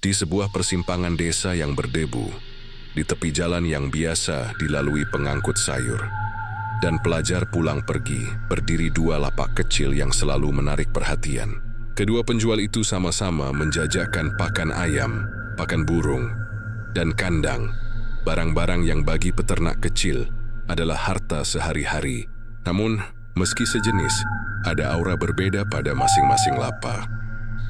Di sebuah persimpangan desa yang berdebu, di tepi jalan yang biasa dilalui pengangkut sayur, dan pelajar pulang pergi, berdiri dua lapak kecil yang selalu menarik perhatian. Kedua penjual itu sama-sama menjajakan pakan ayam, pakan burung, dan kandang, barang-barang yang bagi peternak kecil adalah harta sehari-hari. Namun, meski sejenis, ada aura berbeda pada masing-masing lapak.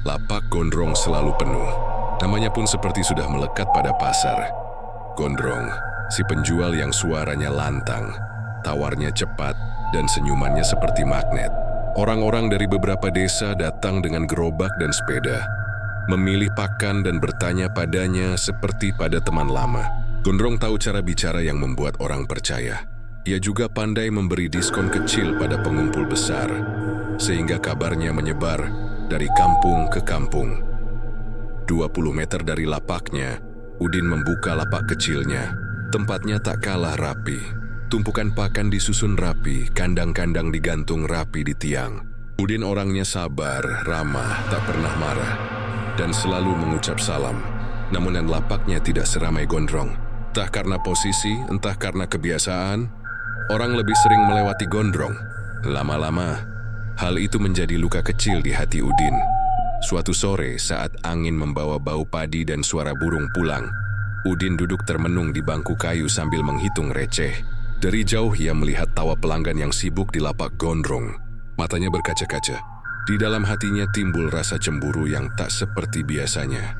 Lapak Gondrong selalu penuh. Namanya pun seperti sudah melekat pada pasar. Gondrong, si penjual yang suaranya lantang, tawarnya cepat, dan senyumannya seperti magnet. Orang-orang dari beberapa desa datang dengan gerobak dan sepeda, memilih pakan dan bertanya padanya seperti pada teman lama. Gondrong tahu cara bicara yang membuat orang percaya. Ia juga pandai memberi diskon kecil pada pengumpul besar, sehingga kabarnya menyebar dari kampung ke kampung. 20 meter dari lapaknya, Udin membuka lapak kecilnya. Tempatnya tak kalah rapi. Tumpukan pakan disusun rapi, kandang-kandang digantung rapi di tiang. Udin orangnya sabar, ramah, tak pernah marah, dan selalu mengucap salam. Namun lapaknya tidak seramai Gondrong. Entah karena posisi, entah karena kebiasaan, orang lebih sering melewati Gondrong. Lama-lama, hal itu menjadi luka kecil di hati Udin. Suatu sore saat angin membawa bau padi dan suara burung pulang, Udin duduk termenung di bangku kayu sambil menghitung receh. Dari jauh ia melihat tawa pelanggan yang sibuk di lapak Gondrong. Matanya berkaca-kaca. Di dalam hatinya timbul rasa cemburu yang tak seperti biasanya.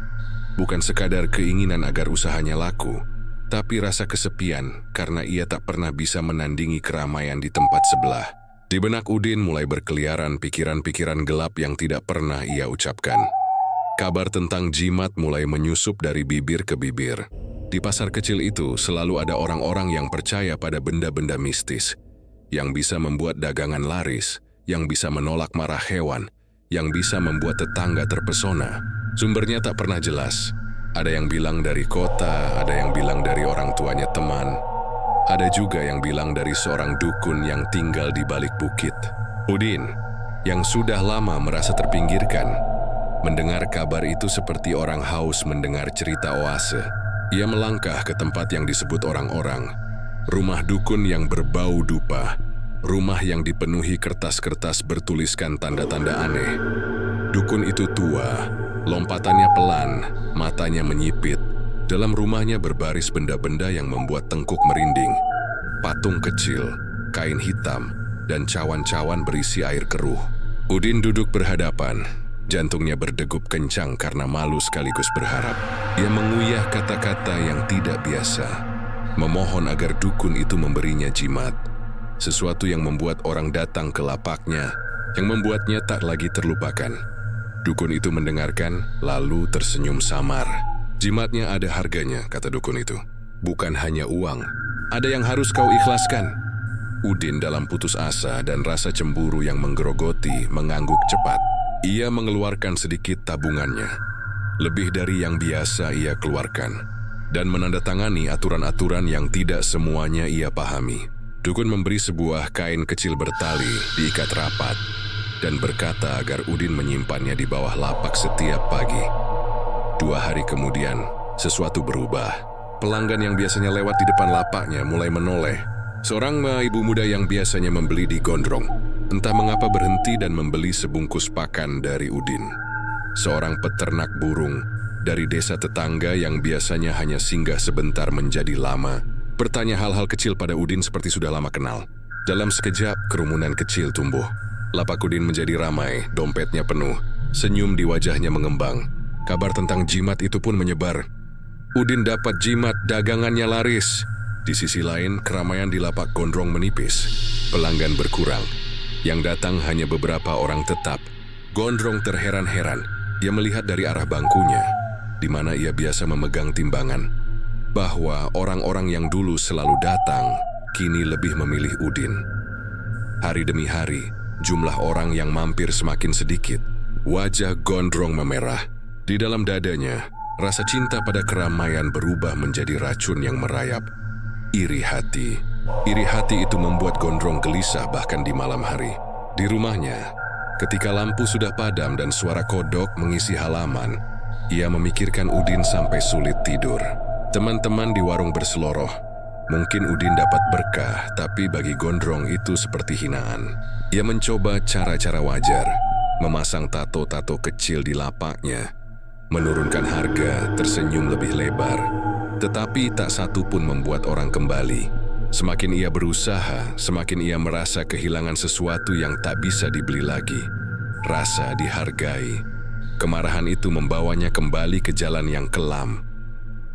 Bukan sekadar keinginan agar usahanya laku, tapi rasa kesepian karena ia tak pernah bisa menandingi keramaian di tempat sebelah. Di benak Udin mulai berkeliaran pikiran-pikiran gelap yang tidak pernah ia ucapkan. Kabar tentang jimat mulai menyusup dari bibir ke bibir. Di pasar kecil itu selalu ada orang-orang yang percaya pada benda-benda mistis, yang bisa membuat dagangan laris, yang bisa menolak marah hewan, yang bisa membuat tetangga terpesona. Sumbernya tak pernah jelas. Ada yang bilang dari kota, ada yang bilang dari orang tuanya teman. Ada juga yang bilang dari seorang dukun yang tinggal di balik bukit. Udin, yang sudah lama merasa terpinggirkan, mendengar kabar itu seperti orang haus mendengar cerita oase. Ia melangkah ke tempat yang disebut orang-orang, rumah dukun yang berbau dupa, rumah yang dipenuhi kertas-kertas bertuliskan tanda-tanda aneh. Dukun itu tua, lompatannya pelan, matanya menyipit. Dalam rumahnya berbaris benda-benda yang membuat tengkuk merinding. Patung kecil, kain hitam, dan cawan-cawan berisi air keruh. Udin duduk berhadapan. Jantungnya berdegup kencang karena malu sekaligus berharap. Ia menguyah kata-kata yang tidak biasa. Memohon agar dukun itu memberinya jimat. Sesuatu yang membuat orang datang ke lapaknya, yang membuatnya tak lagi terlupakan. Dukun itu mendengarkan, lalu tersenyum samar. Jimatnya ada harganya, kata dukun itu. Bukan hanya uang. Ada yang harus kau ikhlaskan. Udin dalam putus asa dan rasa cemburu yang menggerogoti mengangguk cepat. Ia mengeluarkan sedikit tabungannya. Lebih dari yang biasa ia keluarkan. Dan menandatangani aturan-aturan yang tidak semuanya ia pahami. Dukun memberi sebuah kain kecil bertali diikat rapat dan berkata agar Udin menyimpannya di bawah lapak setiap pagi. 2 hari kemudian, sesuatu berubah. Pelanggan yang biasanya lewat di depan lapaknya mulai menoleh. Seorang ibu muda yang biasanya membeli di Gondrong, entah mengapa berhenti dan membeli sebungkus pakan dari Udin. Seorang peternak burung dari desa tetangga yang biasanya hanya singgah sebentar menjadi lama, bertanya hal-hal kecil pada Udin seperti sudah lama kenal. Dalam sekejap, kerumunan kecil tumbuh. Lapak Udin menjadi ramai, dompetnya penuh, senyum di wajahnya mengembang. Kabar tentang jimat itu pun menyebar. Udin dapat jimat, dagangannya laris. Di sisi lain, keramaian di lapak Gondrong menipis. Pelanggan berkurang. Yang datang hanya beberapa orang tetap. Gondrong terheran-heran. Ia melihat dari arah bangkunya, di mana ia biasa memegang timbangan, bahwa orang-orang yang dulu selalu datang, kini lebih memilih Udin. Hari demi hari, jumlah orang yang mampir semakin sedikit. Wajah Gondrong memerah. Di dalam dadanya, rasa cinta pada keramaian berubah menjadi racun yang merayap. Iri hati. Iri hati itu membuat Gondrong gelisah bahkan di malam hari. Di rumahnya, ketika lampu sudah padam dan suara kodok mengisi halaman, Ia memikirkan Udin sampai sulit tidur. Teman-teman di warung berseloroh. Mungkin Udin dapat berkah, tapi bagi Gondrong itu seperti hinaan. Ia mencoba cara-cara wajar, memasang tato-tato kecil di lapaknya, menurunkan harga, tersenyum lebih lebar. Tetapi tak satu pun membuat orang kembali. Semakin ia berusaha, semakin ia merasa kehilangan sesuatu yang tak bisa dibeli lagi. Rasa dihargai. Kemarahan itu membawanya kembali ke jalan yang kelam.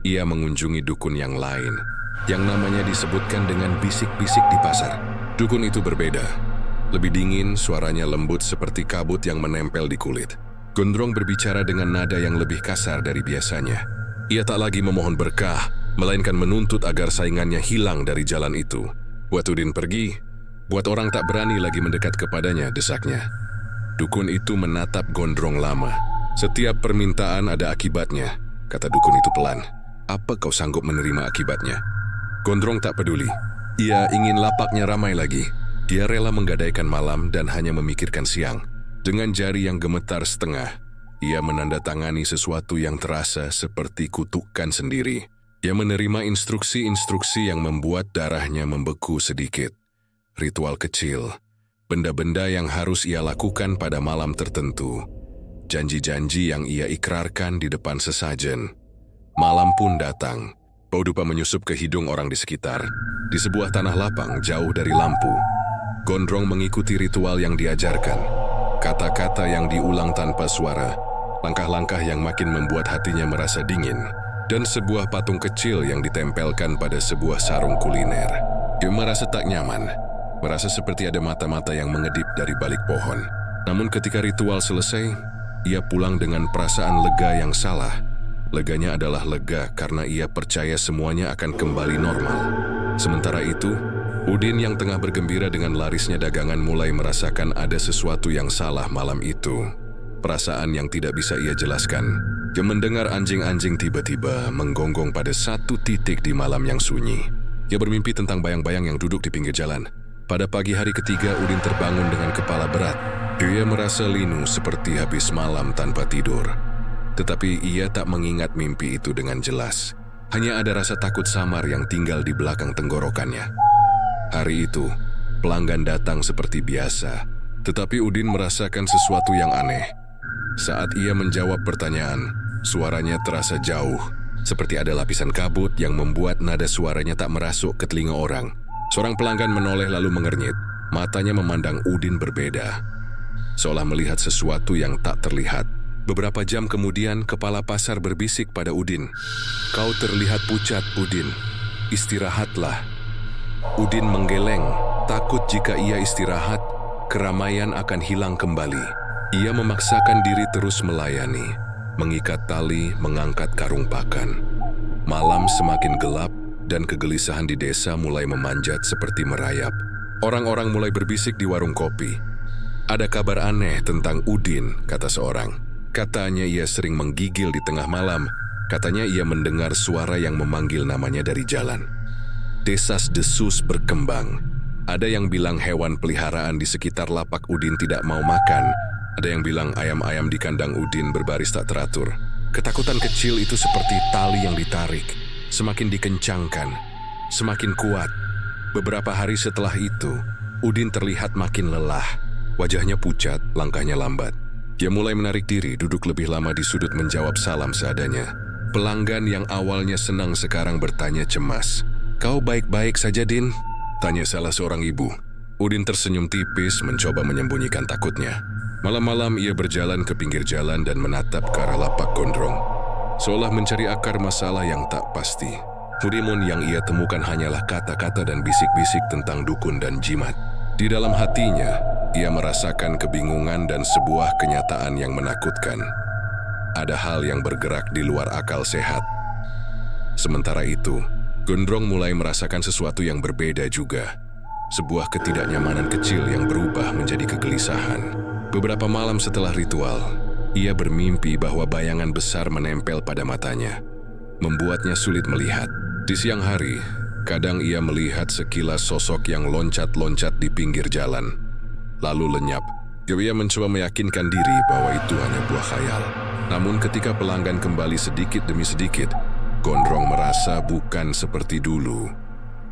Ia mengunjungi dukun yang lain, yang namanya disebutkan dengan bisik-bisik di pasar. Dukun itu berbeda. Lebih dingin, suaranya lembut seperti kabut yang menempel di kulit. Gondrong berbicara dengan nada yang lebih kasar dari biasanya. Ia tak lagi memohon berkah, melainkan menuntut agar saingannya hilang dari jalan itu. Buat Udin pergi, buat orang tak berani lagi mendekat kepadanya, desaknya. Dukun itu menatap Gondrong lama. Setiap permintaan ada akibatnya, kata dukun itu pelan. Apa kau sanggup menerima akibatnya? Gondrong tak peduli. Ia ingin lapaknya ramai lagi. Dia rela menggadaikan malam dan hanya memikirkan siang. Dengan jari yang gemetar setengah, ia menandatangani sesuatu yang terasa seperti kutukan sendiri. Ia menerima instruksi-instruksi yang membuat darahnya membeku sedikit. Ritual kecil, benda-benda yang harus ia lakukan pada malam tertentu. Janji-janji yang ia ikrarkan di depan sesajen. Malam pun datang. Bau dupa menyusup ke hidung orang di sekitar. Di sebuah tanah lapang jauh dari lampu, Gondrong mengikuti ritual yang diajarkan. Kata-kata yang diulang tanpa suara, langkah-langkah yang makin membuat hatinya merasa dingin, dan sebuah patung kecil yang ditempelkan pada sebuah sarung kuliner. Dia merasa tak nyaman, merasa seperti ada mata-mata yang mengedip dari balik pohon. Namun ketika ritual selesai, ia pulang dengan perasaan lega yang salah. Leganya adalah lega karena ia percaya semuanya akan kembali normal. Sementara itu, Udin yang tengah bergembira dengan larisnya dagangan mulai merasakan ada sesuatu yang salah malam itu. Perasaan yang tidak bisa ia jelaskan. Dia mendengar anjing-anjing tiba-tiba menggonggong pada satu titik di malam yang sunyi. Ia bermimpi tentang bayang-bayang yang duduk di pinggir jalan. Pada pagi hari ketiga, Udin terbangun dengan kepala berat. Dia merasa linu seperti habis malam tanpa tidur. Tetapi ia tak mengingat mimpi itu dengan jelas. Hanya ada rasa takut samar yang tinggal di belakang tenggorokannya. Hari itu, pelanggan datang seperti biasa, tetapi Udin merasakan sesuatu yang aneh. Saat ia menjawab pertanyaan, suaranya terasa jauh, seperti ada lapisan kabut yang membuat nada suaranya tak merasuk ke telinga orang. Seorang pelanggan menoleh lalu mengernyit, matanya memandang Udin berbeda, seolah melihat sesuatu yang tak terlihat. Beberapa jam kemudian, kepala pasar berbisik pada Udin. Kau terlihat pucat, Udin. Istirahatlah. Udin menggeleng, takut jika ia istirahat, keramaian akan hilang kembali. Ia memaksakan diri terus melayani, mengikat tali, mengangkat karung pakan. Malam semakin gelap dan kegelisahan di desa mulai memanjat seperti merayap. Orang-orang mulai berbisik di warung kopi. Ada kabar aneh tentang Udin, kata seorang. Katanya ia sering menggigil di tengah malam. Katanya ia mendengar suara yang memanggil namanya dari jalan. Desas-desus berkembang. Ada yang bilang hewan peliharaan di sekitar lapak Udin tidak mau makan. Ada yang bilang ayam-ayam di kandang Udin berbaris tak teratur. Ketakutan kecil itu seperti tali yang ditarik. Semakin dikencangkan, semakin kuat. Beberapa hari setelah itu, Udin terlihat makin lelah. Wajahnya pucat, langkahnya lambat. Dia mulai menarik diri, duduk lebih lama di sudut menjawab salam seadanya. Pelanggan yang awalnya senang sekarang bertanya cemas. Kau baik-baik saja, Din? Tanya salah seorang ibu. Udin tersenyum tipis mencoba menyembunyikan takutnya. Malam-malam ia berjalan ke pinggir jalan dan menatap ke arah lapak Gondrong, seolah mencari akar masalah yang tak pasti. Namun yang ia temukan hanyalah kata-kata dan bisik-bisik tentang dukun dan jimat. Di dalam hatinya, ia merasakan kebingungan dan sebuah kenyataan yang menakutkan. Ada hal yang bergerak di luar akal sehat. Sementara itu, Gondrong mulai merasakan sesuatu yang berbeda juga. Sebuah ketidaknyamanan kecil yang berubah menjadi kegelisahan. Beberapa malam setelah ritual, ia bermimpi bahwa bayangan besar menempel pada matanya, membuatnya sulit melihat. Di siang hari, kadang ia melihat sekilas sosok yang loncat-loncat di pinggir jalan, lalu lenyap. Ia mencoba meyakinkan diri bahwa itu hanya buah khayal. Namun ketika pelanggan kembali sedikit demi sedikit, Gondrong merasa bukan seperti dulu.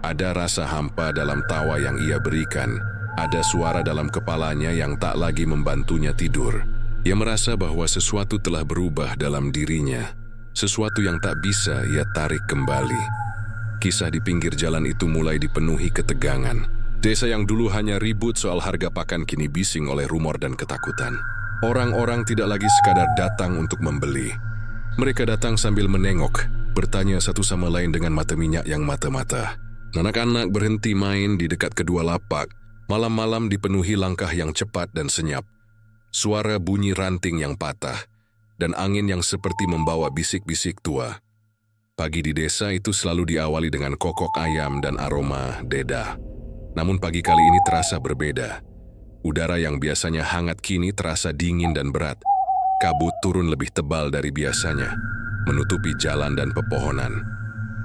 Ada rasa hampa dalam tawa yang ia berikan. Ada suara dalam kepalanya yang tak lagi membantunya tidur. Ia merasa bahwa sesuatu telah berubah dalam dirinya. Sesuatu yang tak bisa ia tarik kembali. Kisah di pinggir jalan itu mulai dipenuhi ketegangan. Desa yang dulu hanya ribut soal harga pakan kini bising oleh rumor dan ketakutan. Orang-orang tidak lagi sekadar datang untuk membeli. Mereka datang sambil menengok, bertanya satu sama lain dengan mata minyak yang mata-mata. Anak-anak berhenti main di dekat kedua lapak. Malam-malam dipenuhi langkah yang cepat dan senyap. Suara bunyi ranting yang patah, dan angin yang seperti membawa bisik-bisik tua. Pagi di desa itu selalu diawali dengan kokok ayam dan aroma dedah. Namun pagi kali ini terasa berbeda. Udara yang biasanya hangat kini terasa dingin dan berat. Kabut turun lebih tebal dari biasanya, menutupi jalan dan pepohonan.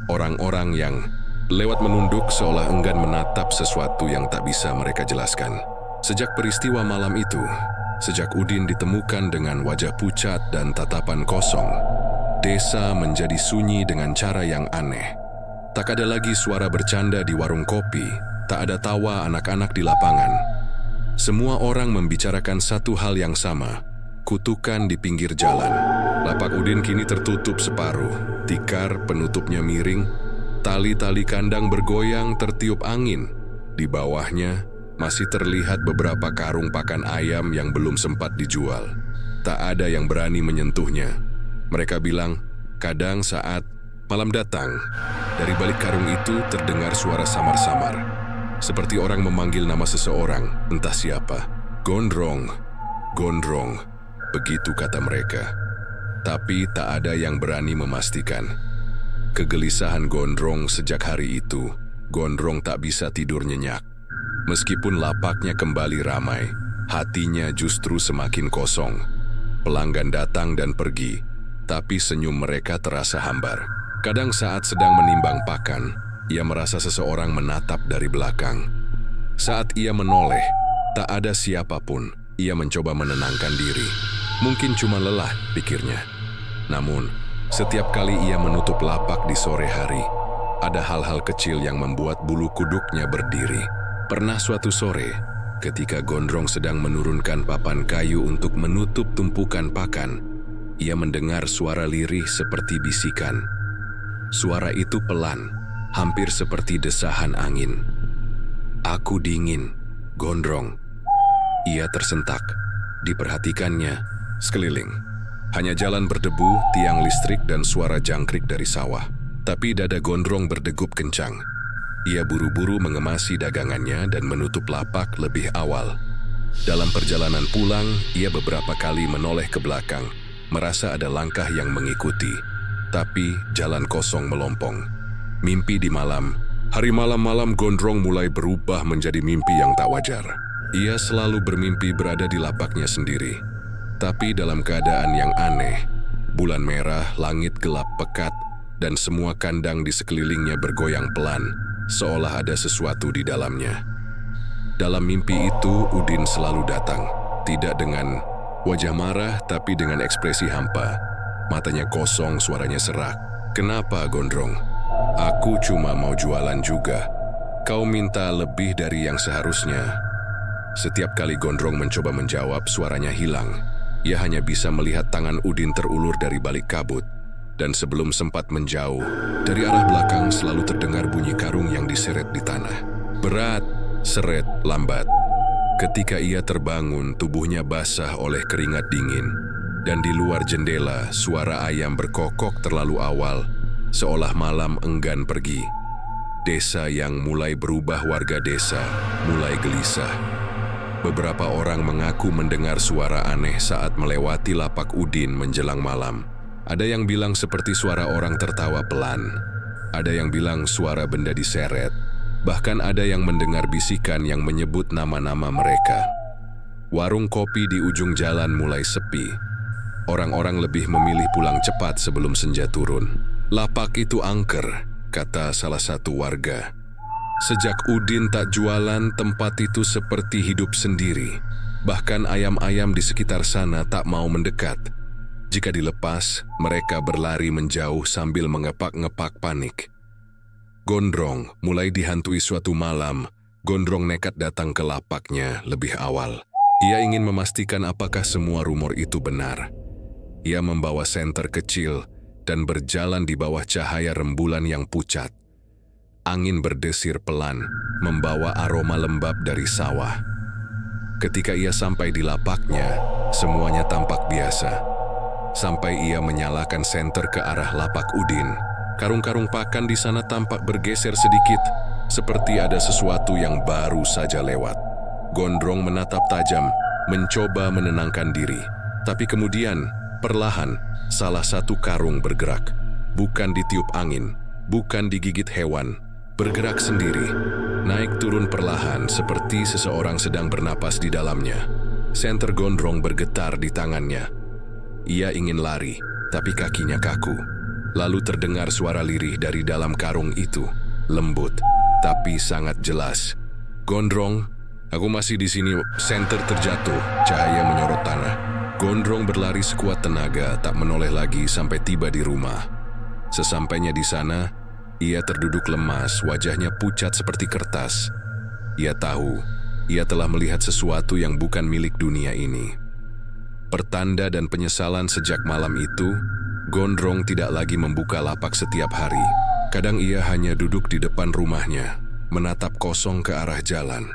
Orang-orang yang lewat menunduk seolah enggan menatap sesuatu yang tak bisa mereka jelaskan. Sejak peristiwa malam itu, sejak Udin ditemukan dengan wajah pucat dan tatapan kosong, desa menjadi sunyi dengan cara yang aneh. Tak ada lagi suara bercanda di warung kopi, tak ada tawa anak-anak di lapangan. Semua orang membicarakan satu hal yang sama, kutukan di pinggir jalan. Lapak Udin kini tertutup separuh, tikar penutupnya miring, tali-tali kandang bergoyang tertiup angin. Di bawahnya masih terlihat beberapa karung pakan ayam yang belum sempat dijual. Tak ada yang berani menyentuhnya. Mereka bilang, kadang saat malam datang, dari balik karung itu terdengar suara samar-samar. Seperti orang memanggil nama seseorang, entah siapa. Gondrong, Gondrong, begitu kata mereka. Tapi tak ada yang berani memastikan. Kegelisahan Gondrong sejak hari itu, Gondrong tak bisa tidur nyenyak. Meskipun lapaknya kembali ramai, hatinya justru semakin kosong. Pelanggan datang dan pergi, tapi senyum mereka terasa hambar. Kadang saat sedang menimbang pakan, ia merasa seseorang menatap dari belakang. Saat ia menoleh, tak ada siapapun. Ia mencoba menenangkan diri. Mungkin cuma lelah, pikirnya. Namun, setiap kali ia menutup lapak di sore hari, ada hal-hal kecil yang membuat bulu kuduknya berdiri. Pernah suatu sore, ketika Gondrong sedang menurunkan papan kayu untuk menutup tumpukan pakan, ia mendengar suara lirih seperti bisikan. Suara itu pelan, hampir seperti desahan angin. Aku dingin, Gondrong. Ia tersentak. Diperhatikannya, sekeliling. Hanya jalan berdebu, tiang listrik dan suara jangkrik dari sawah. Tapi dada Gondrong berdegup kencang. Ia buru-buru mengemasi dagangannya dan menutup lapak lebih awal. Dalam perjalanan pulang, ia beberapa kali menoleh ke belakang, merasa ada langkah yang mengikuti. Tapi jalan kosong melompong. Mimpi di malam. Hari malam-malam Gondrong mulai berubah menjadi mimpi yang tak wajar. Ia selalu bermimpi berada di lapaknya sendiri. Tapi dalam keadaan yang aneh. Bulan merah, langit gelap pekat, dan semua kandang di sekelilingnya bergoyang pelan, seolah ada sesuatu di dalamnya. Dalam mimpi itu, Udin selalu datang. Tidak dengan wajah marah, tapi dengan ekspresi hampa. Matanya kosong, suaranya serak. Kenapa, Gondrong? Aku cuma mau jualan juga. Kau minta lebih dari yang seharusnya. Setiap kali Gondrong mencoba menjawab, suaranya hilang. Ia hanya bisa melihat tangan Udin terulur dari balik kabut. Dan sebelum sempat menjauh, dari arah belakang selalu terdengar bunyi karung yang diseret di tanah. Berat, seret, lambat. Ketika ia terbangun, tubuhnya basah oleh keringat dingin. Dan di luar jendela, suara ayam berkokok terlalu awal, seolah malam enggan pergi. Desa yang mulai berubah, warga desa mulai gelisah. Beberapa orang mengaku mendengar suara aneh saat melewati lapak Udin menjelang malam. Ada yang bilang seperti suara orang tertawa pelan. Ada yang bilang suara benda diseret. Bahkan ada yang mendengar bisikan yang menyebut nama-nama mereka. Warung kopi di ujung jalan mulai sepi. Orang-orang lebih memilih pulang cepat sebelum senja turun. Lapak itu angker, kata salah satu warga. Sejak Udin tak jualan, tempat itu seperti hidup sendiri. Bahkan ayam-ayam di sekitar sana tak mau mendekat. Jika dilepas, mereka berlari menjauh sambil mengepak-ngepak panik. Gondrong mulai dihantui suatu malam. Gondrong nekat datang ke lapaknya lebih awal. Ia ingin memastikan apakah semua rumor itu benar. Ia membawa senter kecil dan berjalan di bawah cahaya rembulan yang pucat. Angin berdesir pelan, membawa aroma lembab dari sawah. Ketika ia sampai di lapaknya, semuanya tampak biasa. Sampai ia menyalakan senter ke arah lapak Udin, karung-karung pakan di sana tampak bergeser sedikit, seperti ada sesuatu yang baru saja lewat. Gondrong menatap tajam, mencoba menenangkan diri. Tapi kemudian, perlahan, salah satu karung bergerak. Bukan ditiup angin, bukan digigit hewan, bergerak sendiri. Naik turun perlahan seperti seseorang sedang bernapas di dalamnya. Senter Gondrong bergetar di tangannya. Ia ingin lari, tapi kakinya kaku. Lalu terdengar suara lirih dari dalam karung itu, lembut, tapi sangat jelas. "Gondrong, aku masih di sini." Senter terjatuh, cahaya menyorot tanah. Gondrong berlari sekuat tenaga, tak menoleh lagi sampai tiba di rumah. Sesampainya di sana, ia terduduk lemas, wajahnya pucat seperti kertas. Ia tahu, ia telah melihat sesuatu yang bukan milik dunia ini. Pertanda dan penyesalan sejak malam itu, Gondrong tidak lagi membuka lapak setiap hari. Kadang ia hanya duduk di depan rumahnya, menatap kosong ke arah jalan.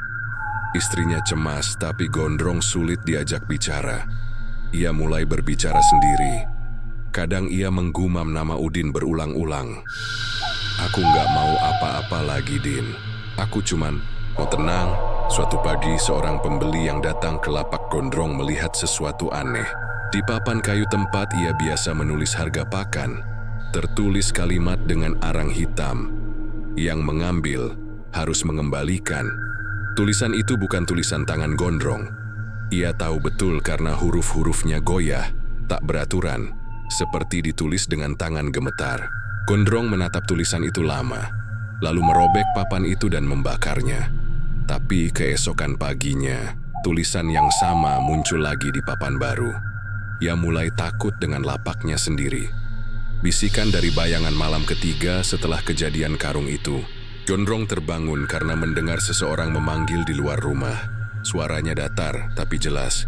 Istrinya cemas, tapi Gondrong sulit diajak bicara. Ia mulai berbicara sendiri. Kadang ia menggumam nama Udin berulang-ulang. "Aku nggak mau apa-apa lagi, Din. Aku cuman mau tenang." Suatu pagi, seorang pembeli yang datang ke lapak Gondrong melihat sesuatu aneh. Di papan kayu tempat ia biasa menulis harga pakan, tertulis kalimat dengan arang hitam. Yang mengambil harus mengembalikan. Tulisan itu bukan tulisan tangan Gondrong. Ia tahu betul karena huruf-hurufnya goyah, tak beraturan, seperti ditulis dengan tangan gemetar. Gondrong menatap tulisan itu lama, lalu merobek papan itu dan membakarnya. Tapi keesokan paginya, tulisan yang sama muncul lagi di papan baru. Ia mulai takut dengan lapaknya sendiri. Bisikan dari bayangan malam ketiga setelah kejadian karung itu. Gondrong terbangun karena mendengar seseorang memanggil di luar rumah. Suaranya datar tapi jelas.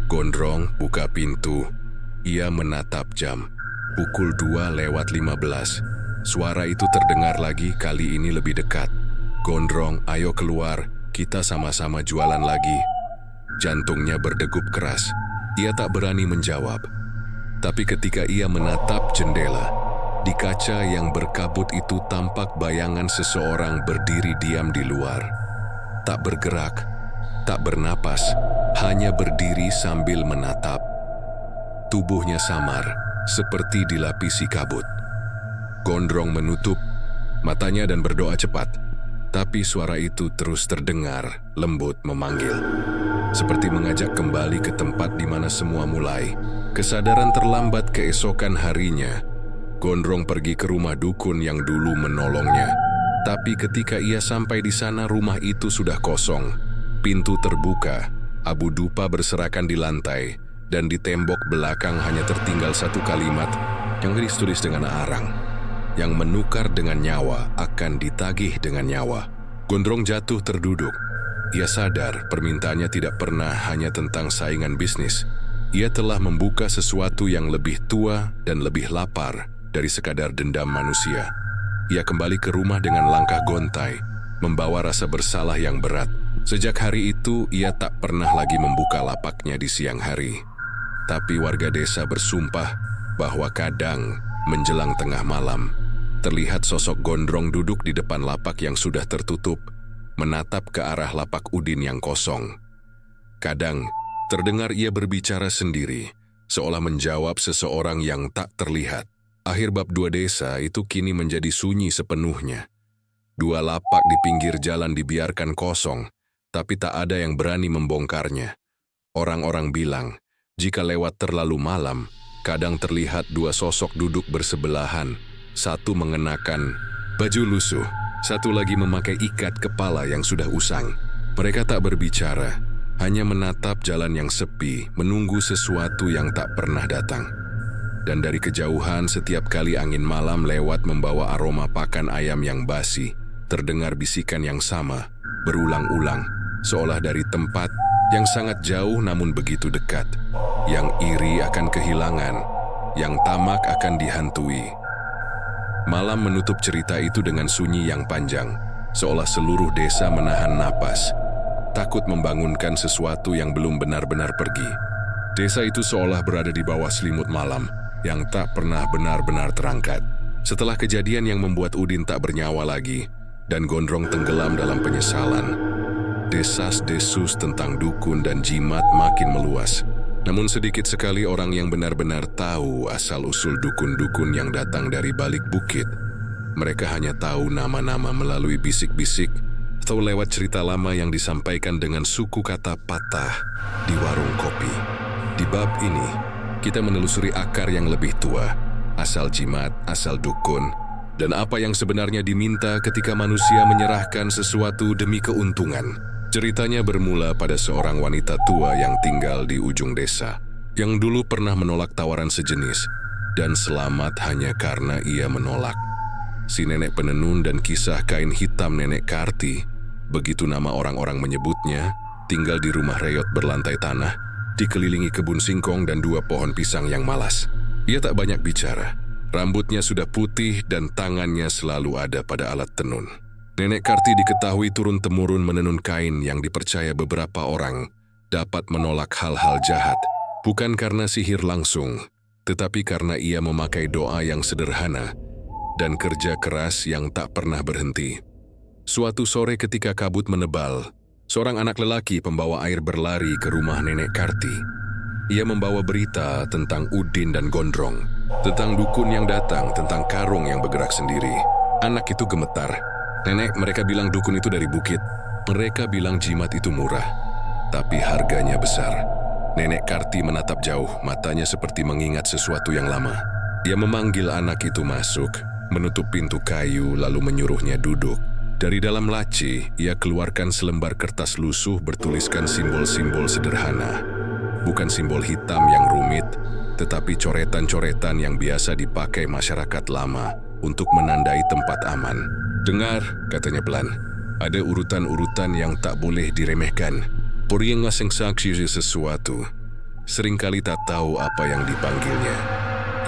Gondrong buka pintu. Ia menatap jam. Pukul 2:15. Suara itu terdengar lagi, kali ini lebih dekat. "Gondrong, ayo keluar. Kita sama-sama jualan lagi." Jantungnya berdegup keras. Ia tak berani menjawab. Tapi ketika ia menatap jendela, di kaca yang berkabut itu tampak bayangan seseorang berdiri diam di luar. Tak bergerak, tak bernapas, hanya berdiri sambil menatap. Tubuhnya samar, seperti dilapisi kabut. Gondrong menutup matanya dan berdoa cepat. Tapi suara itu terus terdengar, lembut memanggil. Seperti mengajak kembali ke tempat di mana semua mulai. Kesadaran terlambat keesokan harinya. Gondrong pergi ke rumah dukun yang dulu menolongnya. Tapi ketika ia sampai di sana, rumah itu sudah kosong. Pintu terbuka, abu dupa berserakan di lantai, dan di tembok belakang hanya tertinggal satu kalimat yang ditulis dengan arang. Yang menukar dengan nyawa akan ditagih dengan nyawa. Gondrong jatuh terduduk. Ia sadar permintaannya tidak pernah hanya tentang saingan bisnis. Ia telah membuka sesuatu yang lebih tua dan lebih lapar dari sekadar dendam manusia. Ia kembali ke rumah dengan langkah gontai, membawa rasa bersalah yang berat. Sejak hari itu, ia tak pernah lagi membuka lapaknya di siang hari. Tapi warga desa bersumpah bahwa kadang menjelang tengah malam, terlihat sosok Gondrong duduk di depan lapak yang sudah tertutup, menatap ke arah lapak Udin yang kosong. Kadang, terdengar ia berbicara sendiri, seolah menjawab seseorang yang tak terlihat. Akhir bab 2 desa itu kini menjadi sunyi sepenuhnya. 2 lapak di pinggir jalan dibiarkan kosong, tapi tak ada yang berani membongkarnya. Orang-orang bilang, jika lewat terlalu malam, kadang terlihat 2 sosok duduk bersebelahan. Satu mengenakan baju lusuh, satu lagi memakai ikat kepala yang sudah usang. Mereka tak berbicara, hanya menatap jalan yang sepi, menunggu sesuatu yang tak pernah datang. dan dari kejauhan setiap kali angin malam lewat membawa aroma pakan ayam yang basi, terdengar bisikan yang sama, berulang-ulang, seolah dari tempat yang sangat jauh namun begitu dekat. Yang iri akan kehilangan, yang tamak akan dihantui. Malam menutup cerita itu dengan sunyi yang panjang, seolah seluruh desa menahan napas, takut membangunkan sesuatu yang belum benar-benar pergi. Desa itu seolah berada di bawah selimut malam yang tak pernah benar-benar terangkat. Setelah kejadian yang membuat Udin tak bernyawa lagi dan Gondrong tenggelam dalam penyesalan, desas-desus tentang dukun dan jimat makin meluas. Namun sedikit sekali orang yang benar-benar tahu asal-usul dukun-dukun yang datang dari balik bukit. Mereka hanya tahu nama-nama melalui bisik-bisik atau lewat cerita lama yang disampaikan dengan suku kata patah di warung kopi. Di bab ini, kita menelusuri akar yang lebih tua, asal jimat, asal dukun, dan apa yang sebenarnya diminta ketika manusia menyerahkan sesuatu demi keuntungan. Ceritanya bermula pada seorang wanita tua yang tinggal di ujung desa, yang dulu pernah menolak tawaran sejenis, dan selamat hanya karena ia menolak. Si nenek penenun dan kisah kain hitam Nenek Karti, begitu nama orang-orang menyebutnya, tinggal di rumah reot berlantai tanah, dikelilingi kebun singkong dan 2 pohon pisang yang malas. Ia tak banyak bicara, rambutnya sudah putih dan tangannya selalu ada pada alat tenun. Nenek Karti diketahui turun-temurun menenun kain yang dipercaya beberapa orang dapat menolak hal-hal jahat, bukan karena sihir langsung, tetapi karena ia memakai doa yang sederhana dan kerja keras yang tak pernah berhenti. Suatu sore ketika kabut menebal, seorang anak lelaki pembawa air berlari ke rumah Nenek Karti. Ia membawa berita tentang Udin dan Gondrong, tentang dukun yang datang, tentang karung yang bergerak sendiri. Anak itu gemetar. Nenek, mereka bilang dukun itu dari bukit. Mereka bilang jimat itu murah, tapi harganya besar. Nenek Karti menatap jauh, matanya seperti mengingat sesuatu yang lama. Dia memanggil anak itu masuk, menutup pintu kayu lalu menyuruhnya duduk. Dari dalam laci, ia keluarkan selembar kertas lusuh bertuliskan simbol-simbol sederhana. Bukan simbol hitam yang rumit, tetapi coretan-coretan yang biasa dipakai masyarakat lama untuk menandai tempat aman. Dengar, katanya pelan, ada urutan-urutan yang tak boleh diremehkan. Orang asing saksi sesuatu, seringkali tak tahu apa yang dipanggilnya.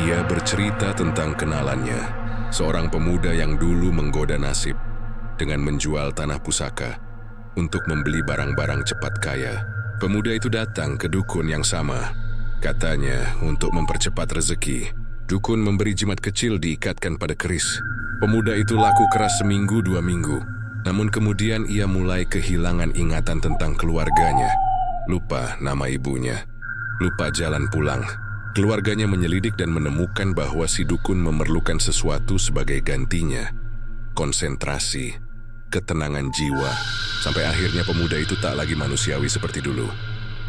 Ia bercerita tentang kenalannya, seorang pemuda yang dulu menggoda nasib dengan menjual tanah pusaka untuk membeli barang-barang cepat kaya. Pemuda itu datang ke dukun yang sama. Katanya untuk mempercepat rezeki, dukun memberi jimat kecil diikatkan pada keris. Pemuda itu laku keras seminggu 2 minggu, namun kemudian ia mulai kehilangan ingatan tentang keluarganya. Lupa nama ibunya, lupa jalan pulang. Keluarganya menyelidik dan menemukan bahwa si dukun memerlukan sesuatu sebagai gantinya. Konsentrasi, ketenangan jiwa, sampai akhirnya pemuda itu tak lagi manusiawi seperti dulu.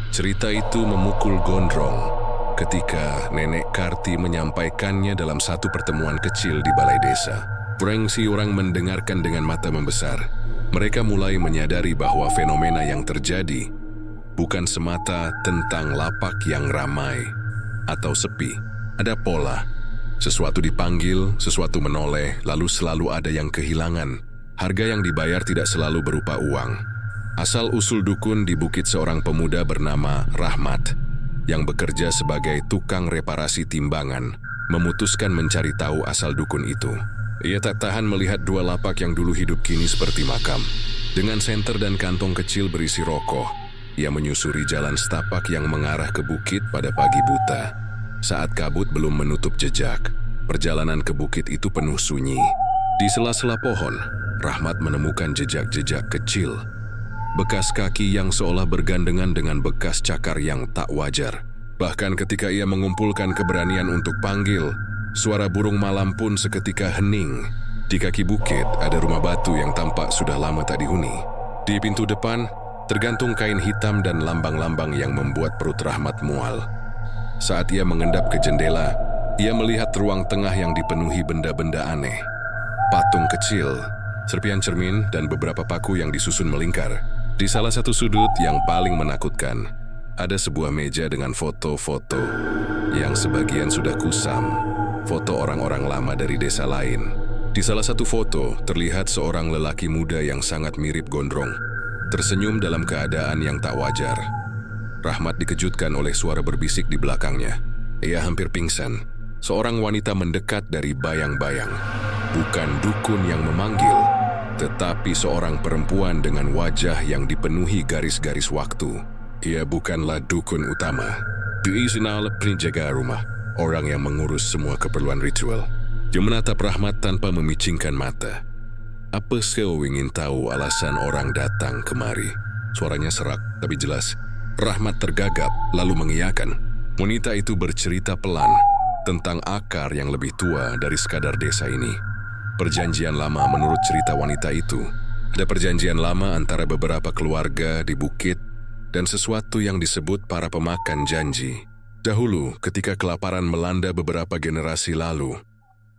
Cerita itu memukul Gondrong ketika Nenek Karti menyampaikannya dalam satu pertemuan kecil di balai desa. Prengsi orang mendengarkan dengan mata membesar. Mereka mulai menyadari bahwa fenomena yang terjadi bukan semata tentang lapak yang ramai atau sepi. Ada pola. Sesuatu dipanggil, sesuatu menoleh, lalu selalu ada yang kehilangan. Harga yang dibayar tidak selalu berupa uang. Asal-usul dukun di bukit seorang pemuda bernama Rahmat, yang bekerja sebagai tukang reparasi timbangan, memutuskan mencari tahu asal dukun itu. Ia tak tahan melihat 2 lapak yang dulu hidup kini seperti makam. Dengan senter dan kantong kecil berisi rokok, ia menyusuri jalan setapak yang mengarah ke bukit pada pagi buta. Saat kabut belum menutup jejak, perjalanan ke bukit itu penuh sunyi. Di sela-sela pohon, Rahmat menemukan jejak-jejak kecil. Bekas kaki yang seolah bergandengan dengan bekas cakar yang tak wajar. Bahkan ketika ia mengumpulkan keberanian untuk panggil, suara burung malam pun seketika hening. Di kaki bukit ada rumah batu yang tampak sudah lama tak dihuni. Di pintu depan, tergantung kain hitam dan lambang-lambang yang membuat perut Rahmat mual. Saat ia mengendap ke jendela, ia melihat ruang tengah yang dipenuhi benda-benda aneh. Patung kecil, serpian cermin, dan beberapa paku yang disusun melingkar. Di salah satu sudut yang paling menakutkan, Ada sebuah meja dengan foto-foto yang sebagian sudah kusam, foto orang-orang lama dari desa lain. Di salah satu foto, terlihat seorang lelaki muda yang sangat mirip gondrong, tersenyum dalam keadaan yang tak wajar. Rahmat dikejutkan oleh suara berbisik di belakangnya. Ia hampir pingsan. Seorang wanita mendekat dari bayang-bayang. Bukan dukun yang memanggil, tetapi seorang perempuan dengan wajah yang dipenuhi garis-garis waktu. Ia bukanlah dukun utama. Diizinal penjaga rumah, orang yang mengurus semua keperluan ritual. Dia menatap Rahmat tanpa memicingkan mata. Apa kau ingin tahu alasan orang datang kemari? Suaranya serak tapi jelas. Rahmat tergagap lalu mengiyakan. Wanita itu bercerita pelan tentang akar yang lebih tua dari sekadar desa ini. Perjanjian lama menurut cerita wanita itu. Ada perjanjian lama antara beberapa keluarga di bukit dan sesuatu yang disebut para pemakan janji. Dahulu, ketika kelaparan melanda beberapa generasi lalu,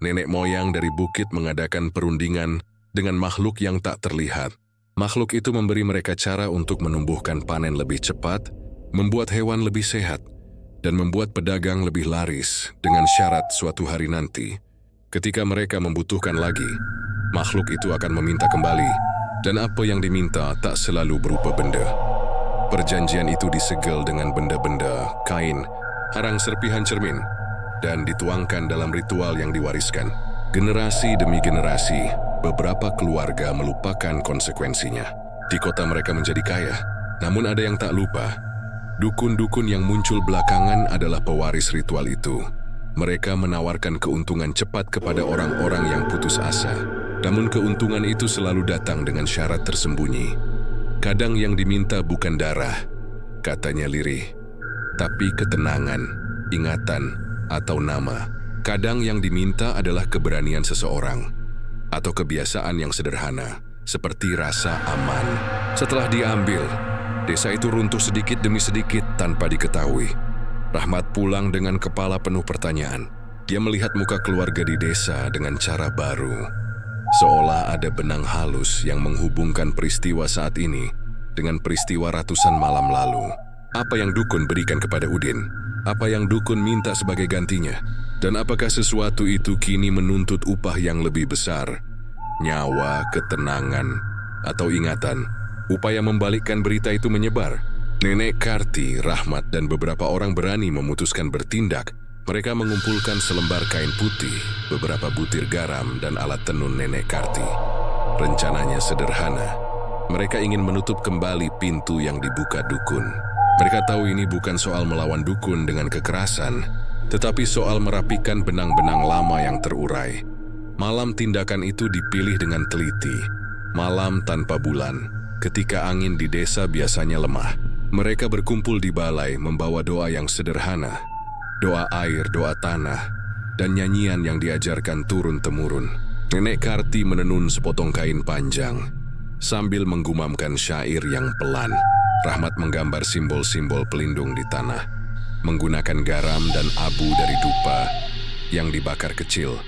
nenek moyang dari bukit mengadakan perundingan dengan makhluk yang tak terlihat. Makhluk itu memberi mereka cara untuk menumbuhkan panen lebih cepat, membuat hewan lebih sehat, dan membuat pedagang lebih laris dengan syarat suatu hari nanti, ketika mereka membutuhkan lagi, makhluk itu akan meminta kembali, dan apa yang diminta tak selalu berupa benda. Perjanjian itu disegel dengan benda-benda, kain, arang serpihan cermin, dan dituangkan dalam ritual yang diwariskan. Generasi demi generasi, beberapa keluarga melupakan konsekuensinya. Di kota mereka menjadi kaya, namun ada yang tak lupa. Dukun-dukun yang muncul belakangan adalah pewaris ritual itu. Mereka menawarkan keuntungan cepat kepada orang-orang yang putus asa. Namun keuntungan itu selalu datang dengan syarat tersembunyi. Kadang yang diminta bukan darah, katanya lirih, tapi ketenangan, ingatan, atau nama. Kadang yang diminta adalah keberanian seseorang, atau kebiasaan yang sederhana, seperti rasa aman. Setelah diambil, desa itu runtuh sedikit demi sedikit tanpa diketahui. Rahmat pulang dengan kepala penuh pertanyaan. Dia melihat muka keluarga di desa dengan cara baru. Seolah ada benang halus yang menghubungkan peristiwa saat ini dengan peristiwa ratusan malam lalu. Apa yang dukun berikan kepada Udin? Apa yang dukun minta sebagai gantinya? Dan apakah sesuatu itu kini menuntut upah yang lebih besar? Nyawa, ketenangan, atau ingatan? Upaya membalikkan berita itu menyebar. Nenek Karti, Rahmat, dan beberapa orang berani memutuskan bertindak. Mereka mengumpulkan selembar kain putih, beberapa butir garam, dan alat tenun nenek Karti. Rencananya sederhana. Mereka ingin menutup kembali pintu yang dibuka dukun. Mereka tahu ini bukan soal melawan dukun dengan kekerasan, tetapi soal merapikan benang-benang lama yang terurai. Malam tindakan itu dipilih dengan teliti. Malam tanpa bulan, ketika angin di desa biasanya lemah. Mereka berkumpul di balai membawa doa yang sederhana. Doa air, doa tanah, dan nyanyian yang diajarkan turun-temurun. Nenek Karti menenun sepotong kain panjang, sambil menggumamkan syair yang pelan. Rahmat menggambar simbol-simbol pelindung di tanah, menggunakan garam dan abu dari dupa yang dibakar kecil.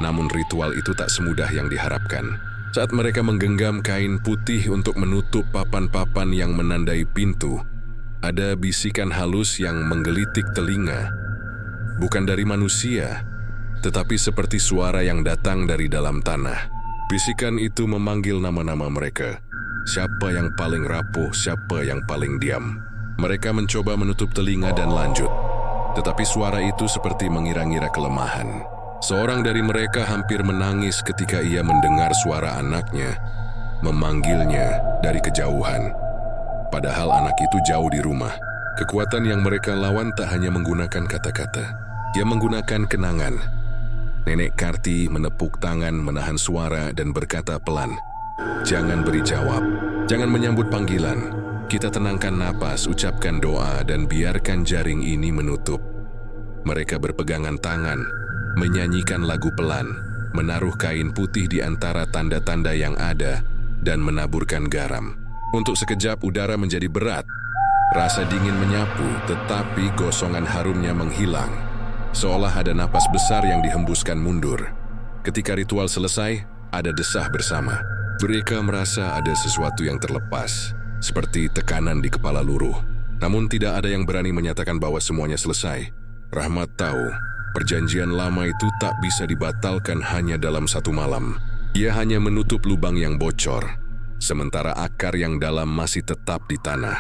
Namun ritual itu tak semudah yang diharapkan. Saat mereka menggenggam kain putih untuk menutup papan-papan yang menandai pintu, ada bisikan halus yang menggelitik telinga. Bukan dari manusia, tetapi seperti suara yang datang dari dalam tanah. Bisikan itu memanggil nama-nama mereka. Siapa yang paling rapuh, siapa yang paling diam. Mereka mencoba menutup telinga dan lanjut. Tetapi suara itu seperti mengira-ngira kelemahan. Seorang dari mereka hampir menangis ketika ia mendengar suara anaknya memanggilnya dari kejauhan. Padahal anak itu jauh di rumah. Kekuatan yang mereka lawan tak hanya menggunakan kata-kata. Dia menggunakan kenangan. Nenek Karti menepuk tangan, menahan suara, dan berkata pelan, "Jangan beri jawab. Jangan menyambut panggilan. Kita tenangkan napas, ucapkan doa, dan biarkan jaring ini menutup." Mereka berpegangan tangan, menyanyikan lagu pelan, menaruh kain putih di antara tanda-tanda yang ada, dan menaburkan garam. Untuk sekejap udara menjadi berat. Rasa dingin menyapu, tetapi gosongan harumnya menghilang. Seolah ada napas besar yang dihembuskan mundur. Ketika ritual selesai, ada desah bersama. Mereka merasa ada sesuatu yang terlepas, seperti tekanan di kepala luruh. Namun tidak ada yang berani menyatakan bahwa semuanya selesai. Rahmat tahu, perjanjian lama itu tak bisa dibatalkan hanya dalam satu malam. Ia hanya menutup lubang yang bocor, sementara akar yang dalam masih tetap di tanah.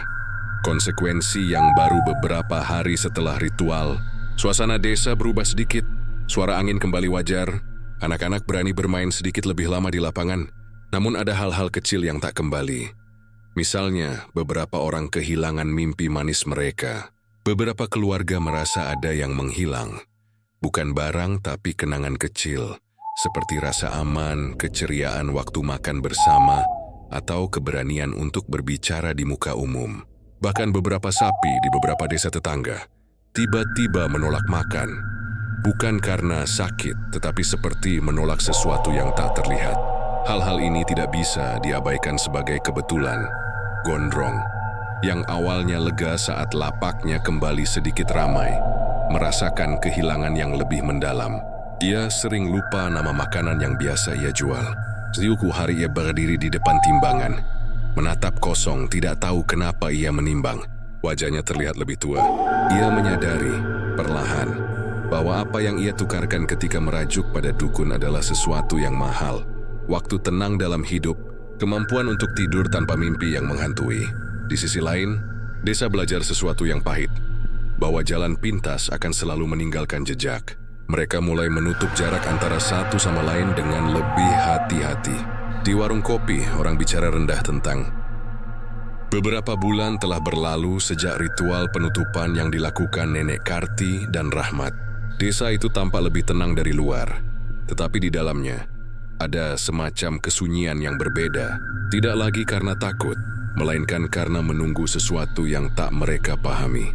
Konsekuensi yang baru beberapa hari setelah ritual, suasana desa berubah sedikit. Suara angin kembali wajar, anak-anak berani bermain sedikit lebih lama di lapangan. Namun ada hal-hal kecil yang tak kembali. Misalnya, beberapa orang kehilangan mimpi manis mereka. Beberapa keluarga merasa ada yang menghilang. Bukan barang tapi kenangan kecil, seperti rasa aman, keceriaan waktu makan bersama, atau keberanian untuk berbicara di muka umum. Bahkan beberapa sapi di beberapa desa tetangga tiba-tiba menolak makan. Bukan karena sakit, tetapi seperti menolak sesuatu yang tak terlihat. Hal-hal ini tidak bisa diabaikan sebagai kebetulan. Gondrong, yang awalnya lega saat lapaknya kembali sedikit ramai, merasakan kehilangan yang lebih mendalam. Ia sering lupa nama makanan yang biasa ia jual. Suatu hari ia berdiri di depan timbangan, menatap kosong, tidak tahu kenapa ia menimbang. Wajahnya terlihat lebih tua. Ia menyadari, perlahan, bahwa apa yang ia tukarkan ketika merajuk pada dukun adalah sesuatu yang mahal. Waktu tenang dalam hidup, kemampuan untuk tidur tanpa mimpi yang menghantui. Di sisi lain, desa belajar sesuatu yang pahit, bahwa jalan pintas akan selalu meninggalkan jejak. Mereka mulai menutup jarak antara satu sama lain dengan lebih hati-hati. Di warung kopi, orang bicara rendah tentang beberapa bulan telah berlalu sejak ritual penutupan yang dilakukan Nenek Karti dan Rahmat. Desa itu tampak lebih tenang dari luar, tetapi di dalamnya ada semacam kesunyian yang berbeda. Tidak lagi karena takut, melainkan karena menunggu sesuatu yang tak mereka pahami.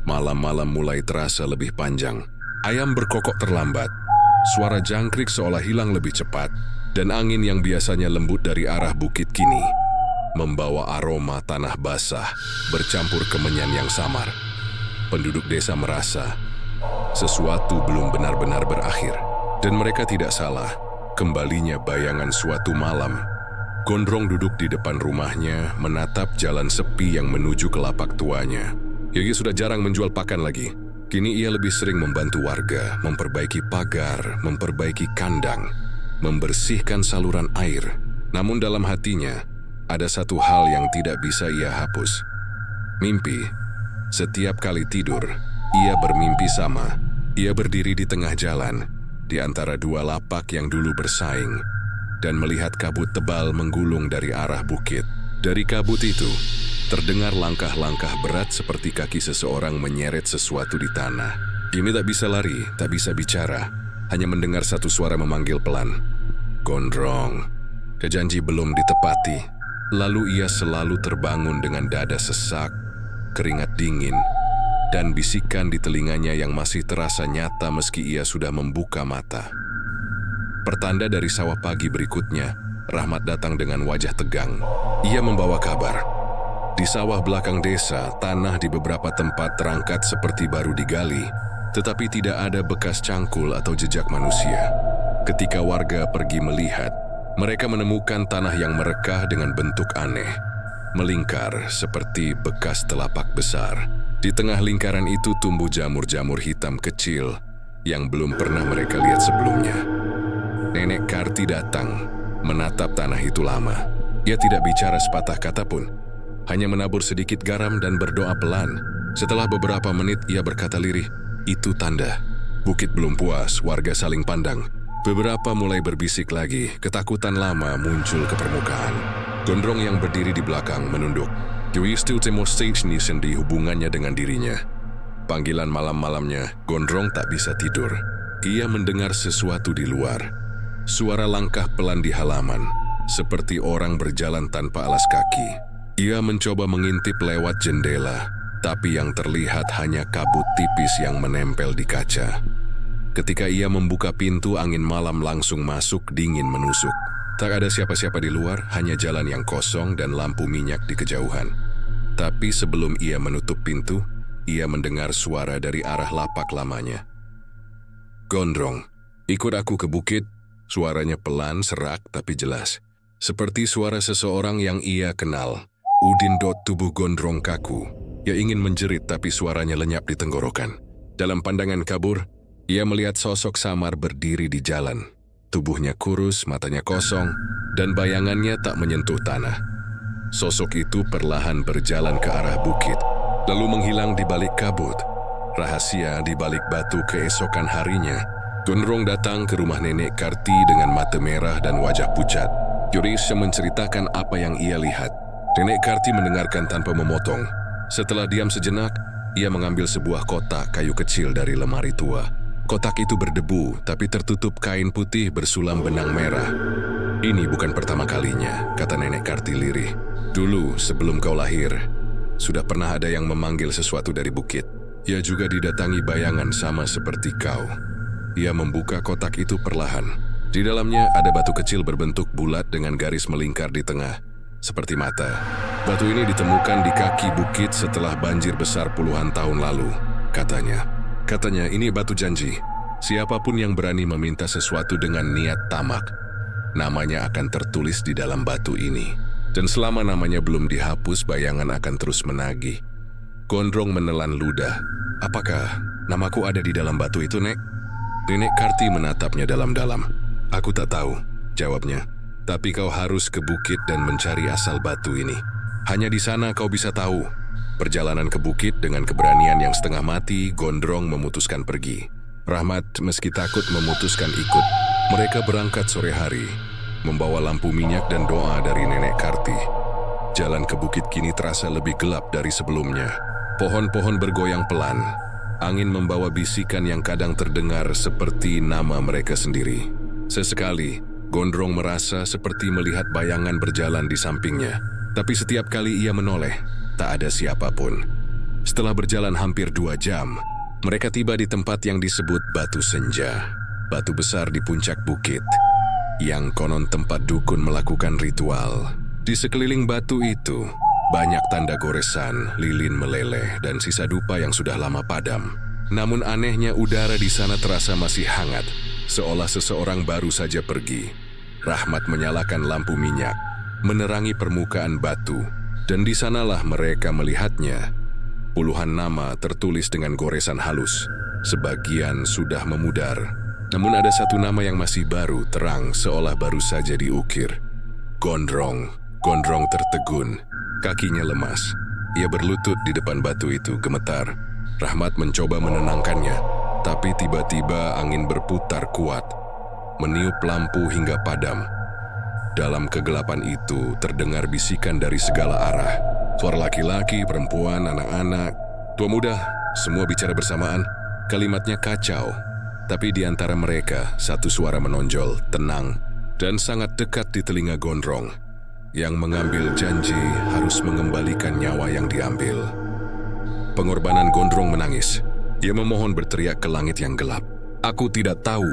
Malam-malam mulai terasa lebih panjang. Ayam berkokok terlambat, suara jangkrik seolah hilang lebih cepat, dan angin yang biasanya lembut dari arah bukit kini membawa aroma tanah basah bercampur kemenyan yang samar. Penduduk desa merasa sesuatu belum benar-benar berakhir, dan mereka tidak salah. Kembalinya bayangan suatu malam, Gondrong duduk di depan rumahnya menatap jalan sepi yang menuju ke lapak tuanya. Yogi sudah jarang menjual pakan lagi. Kini ia lebih sering membantu warga, memperbaiki pagar, memperbaiki kandang, membersihkan saluran air. Namun dalam hatinya, ada satu hal yang tidak bisa ia hapus. Mimpi. Setiap kali tidur, ia bermimpi sama. Ia berdiri di tengah jalan, di antara dua lapak yang dulu bersaing, dan melihat kabut tebal menggulung dari arah bukit. Dari kabut itu, terdengar langkah-langkah berat seperti kaki seseorang menyeret sesuatu di tanah. Ini tak bisa lari, tak bisa bicara, hanya mendengar satu suara memanggil pelan. Gondrong. Kejanji belum ditepati, lalu ia selalu terbangun dengan dada sesak, keringat dingin, dan bisikan di telinganya yang masih terasa nyata meski ia sudah membuka mata. Pertanda dari sawah pagi berikutnya, Rahmat datang dengan wajah tegang. Ia membawa kabar. Di sawah belakang desa, tanah di beberapa tempat terangkat seperti baru digali, tetapi tidak ada bekas cangkul atau jejak manusia. Ketika warga pergi melihat, mereka menemukan tanah yang merekah dengan bentuk aneh, melingkar seperti bekas telapak besar. Di tengah lingkaran itu tumbuh jamur-jamur hitam kecil yang belum pernah mereka lihat sebelumnya. Nenek Karti datang, menatap tanah itu lama. Ia tidak bicara sepatah kata pun, hanya menabur sedikit garam dan berdoa pelan. Setelah beberapa menit ia berkata lirih, "Itu tanda." Bukit belum puas, warga saling pandang. Beberapa mulai berbisik lagi, ketakutan lama muncul ke permukaan. Gondrong yang berdiri di belakang menunduk. Yui still demonstrasi sendiri hubungannya dengan dirinya. Panggilan malam-malamnya, Gondrong tak bisa tidur. Ia mendengar sesuatu di luar. Suara langkah pelan di halaman, seperti orang berjalan tanpa alas kaki. Ia mencoba mengintip lewat jendela, tapi yang terlihat hanya kabut tipis yang menempel di kaca. Ketika ia membuka pintu, angin malam langsung masuk, dingin menusuk. Tak ada siapa-siapa di luar, hanya jalan yang kosong dan lampu minyak di kejauhan. Tapi sebelum ia menutup pintu, ia mendengar suara dari arah lapak lamanya. "Gondrong, ikut aku ke bukit." Suaranya pelan, serak, tapi jelas. Seperti suara seseorang yang ia kenal. Udin. Tubuh Gondrong kaku. Ia ingin menjerit tapi suaranya lenyap di tenggorokan. Dalam pandangan kabur, ia melihat sosok samar berdiri di jalan. Tubuhnya kurus, matanya kosong, dan bayangannya tak menyentuh tanah. Sosok itu perlahan berjalan ke arah bukit, lalu menghilang di balik kabut. Rahasia di balik batu keesokan harinya, Gondrong datang ke rumah Nenek Karti dengan mata merah dan wajah pucat. Yurisha menceritakan apa yang ia lihat. Nenek Karti mendengarkan tanpa memotong. Setelah diam sejenak, ia mengambil sebuah kotak kayu kecil dari lemari tua. Kotak itu berdebu, tapi tertutup kain putih bersulam benang merah. Ini bukan pertama kalinya, kata Nenek Karti lirih. Dulu, sebelum kau lahir, sudah pernah ada yang memanggil sesuatu dari bukit. Ia juga didatangi bayangan sama seperti kau. Ia membuka kotak itu perlahan. Di dalamnya ada batu kecil berbentuk bulat dengan garis melingkar di tengah, seperti mata. Batu ini ditemukan di kaki bukit setelah banjir besar puluhan tahun lalu, katanya. Katanya ini batu janji. Siapapun yang berani meminta sesuatu dengan niat tamak, namanya akan tertulis di dalam batu ini. Dan selama namanya belum dihapus, bayangan akan terus menagih. Gondrong menelan ludah. Apakah namaku ada di dalam batu itu, Nek? Nenek Karti menatapnya dalam-dalam. Aku tak tahu, jawabnya. Tapi kau harus ke bukit dan mencari asal batu ini. Hanya di sana kau bisa tahu. Perjalanan ke bukit dengan keberanian yang setengah mati, Gondrong memutuskan pergi. Rahmat meski takut memutuskan ikut. Mereka berangkat sore hari, membawa lampu minyak dan doa dari Nenek Karti. Jalan ke bukit kini terasa lebih gelap dari sebelumnya. Pohon-pohon bergoyang pelan. Angin membawa bisikan yang kadang terdengar seperti nama mereka sendiri. Sesekali, Gondrong merasa seperti melihat bayangan berjalan di sampingnya. Tapi setiap kali ia menoleh, tak ada siapapun. Setelah berjalan hampir 2 jam, mereka tiba di tempat yang disebut Batu Senja. Batu besar di puncak bukit, yang konon tempat dukun melakukan ritual. Di sekeliling batu itu, banyak tanda goresan, lilin meleleh, dan sisa dupa yang sudah lama padam. Namun anehnya udara di sana terasa masih hangat, seolah seseorang baru saja pergi. Rahmat menyalakan lampu minyak, menerangi permukaan batu, dan di sanalah mereka melihatnya. Puluhan nama tertulis dengan goresan halus. Sebagian sudah memudar. Namun ada satu nama yang masih baru, terang, seolah baru saja diukir. Gondrong. Gondrong tertegun. Kakinya lemas. Ia berlutut di depan batu itu, gemetar. Rahmat mencoba menenangkannya, tapi tiba-tiba angin berputar kuat, meniup lampu hingga padam. Dalam kegelapan itu terdengar bisikan dari segala arah. Suara laki-laki, perempuan, anak-anak, tua muda, semua bicara bersamaan. Kalimatnya kacau, tapi di antara mereka satu suara menonjol, tenang, dan sangat dekat di telinga Gondrong, yang mengambil janji harus mengembalikan nyawa yang diambil. Pengorbanan Gondrong menangis. Ia memohon berteriak ke langit yang gelap. Aku tidak tahu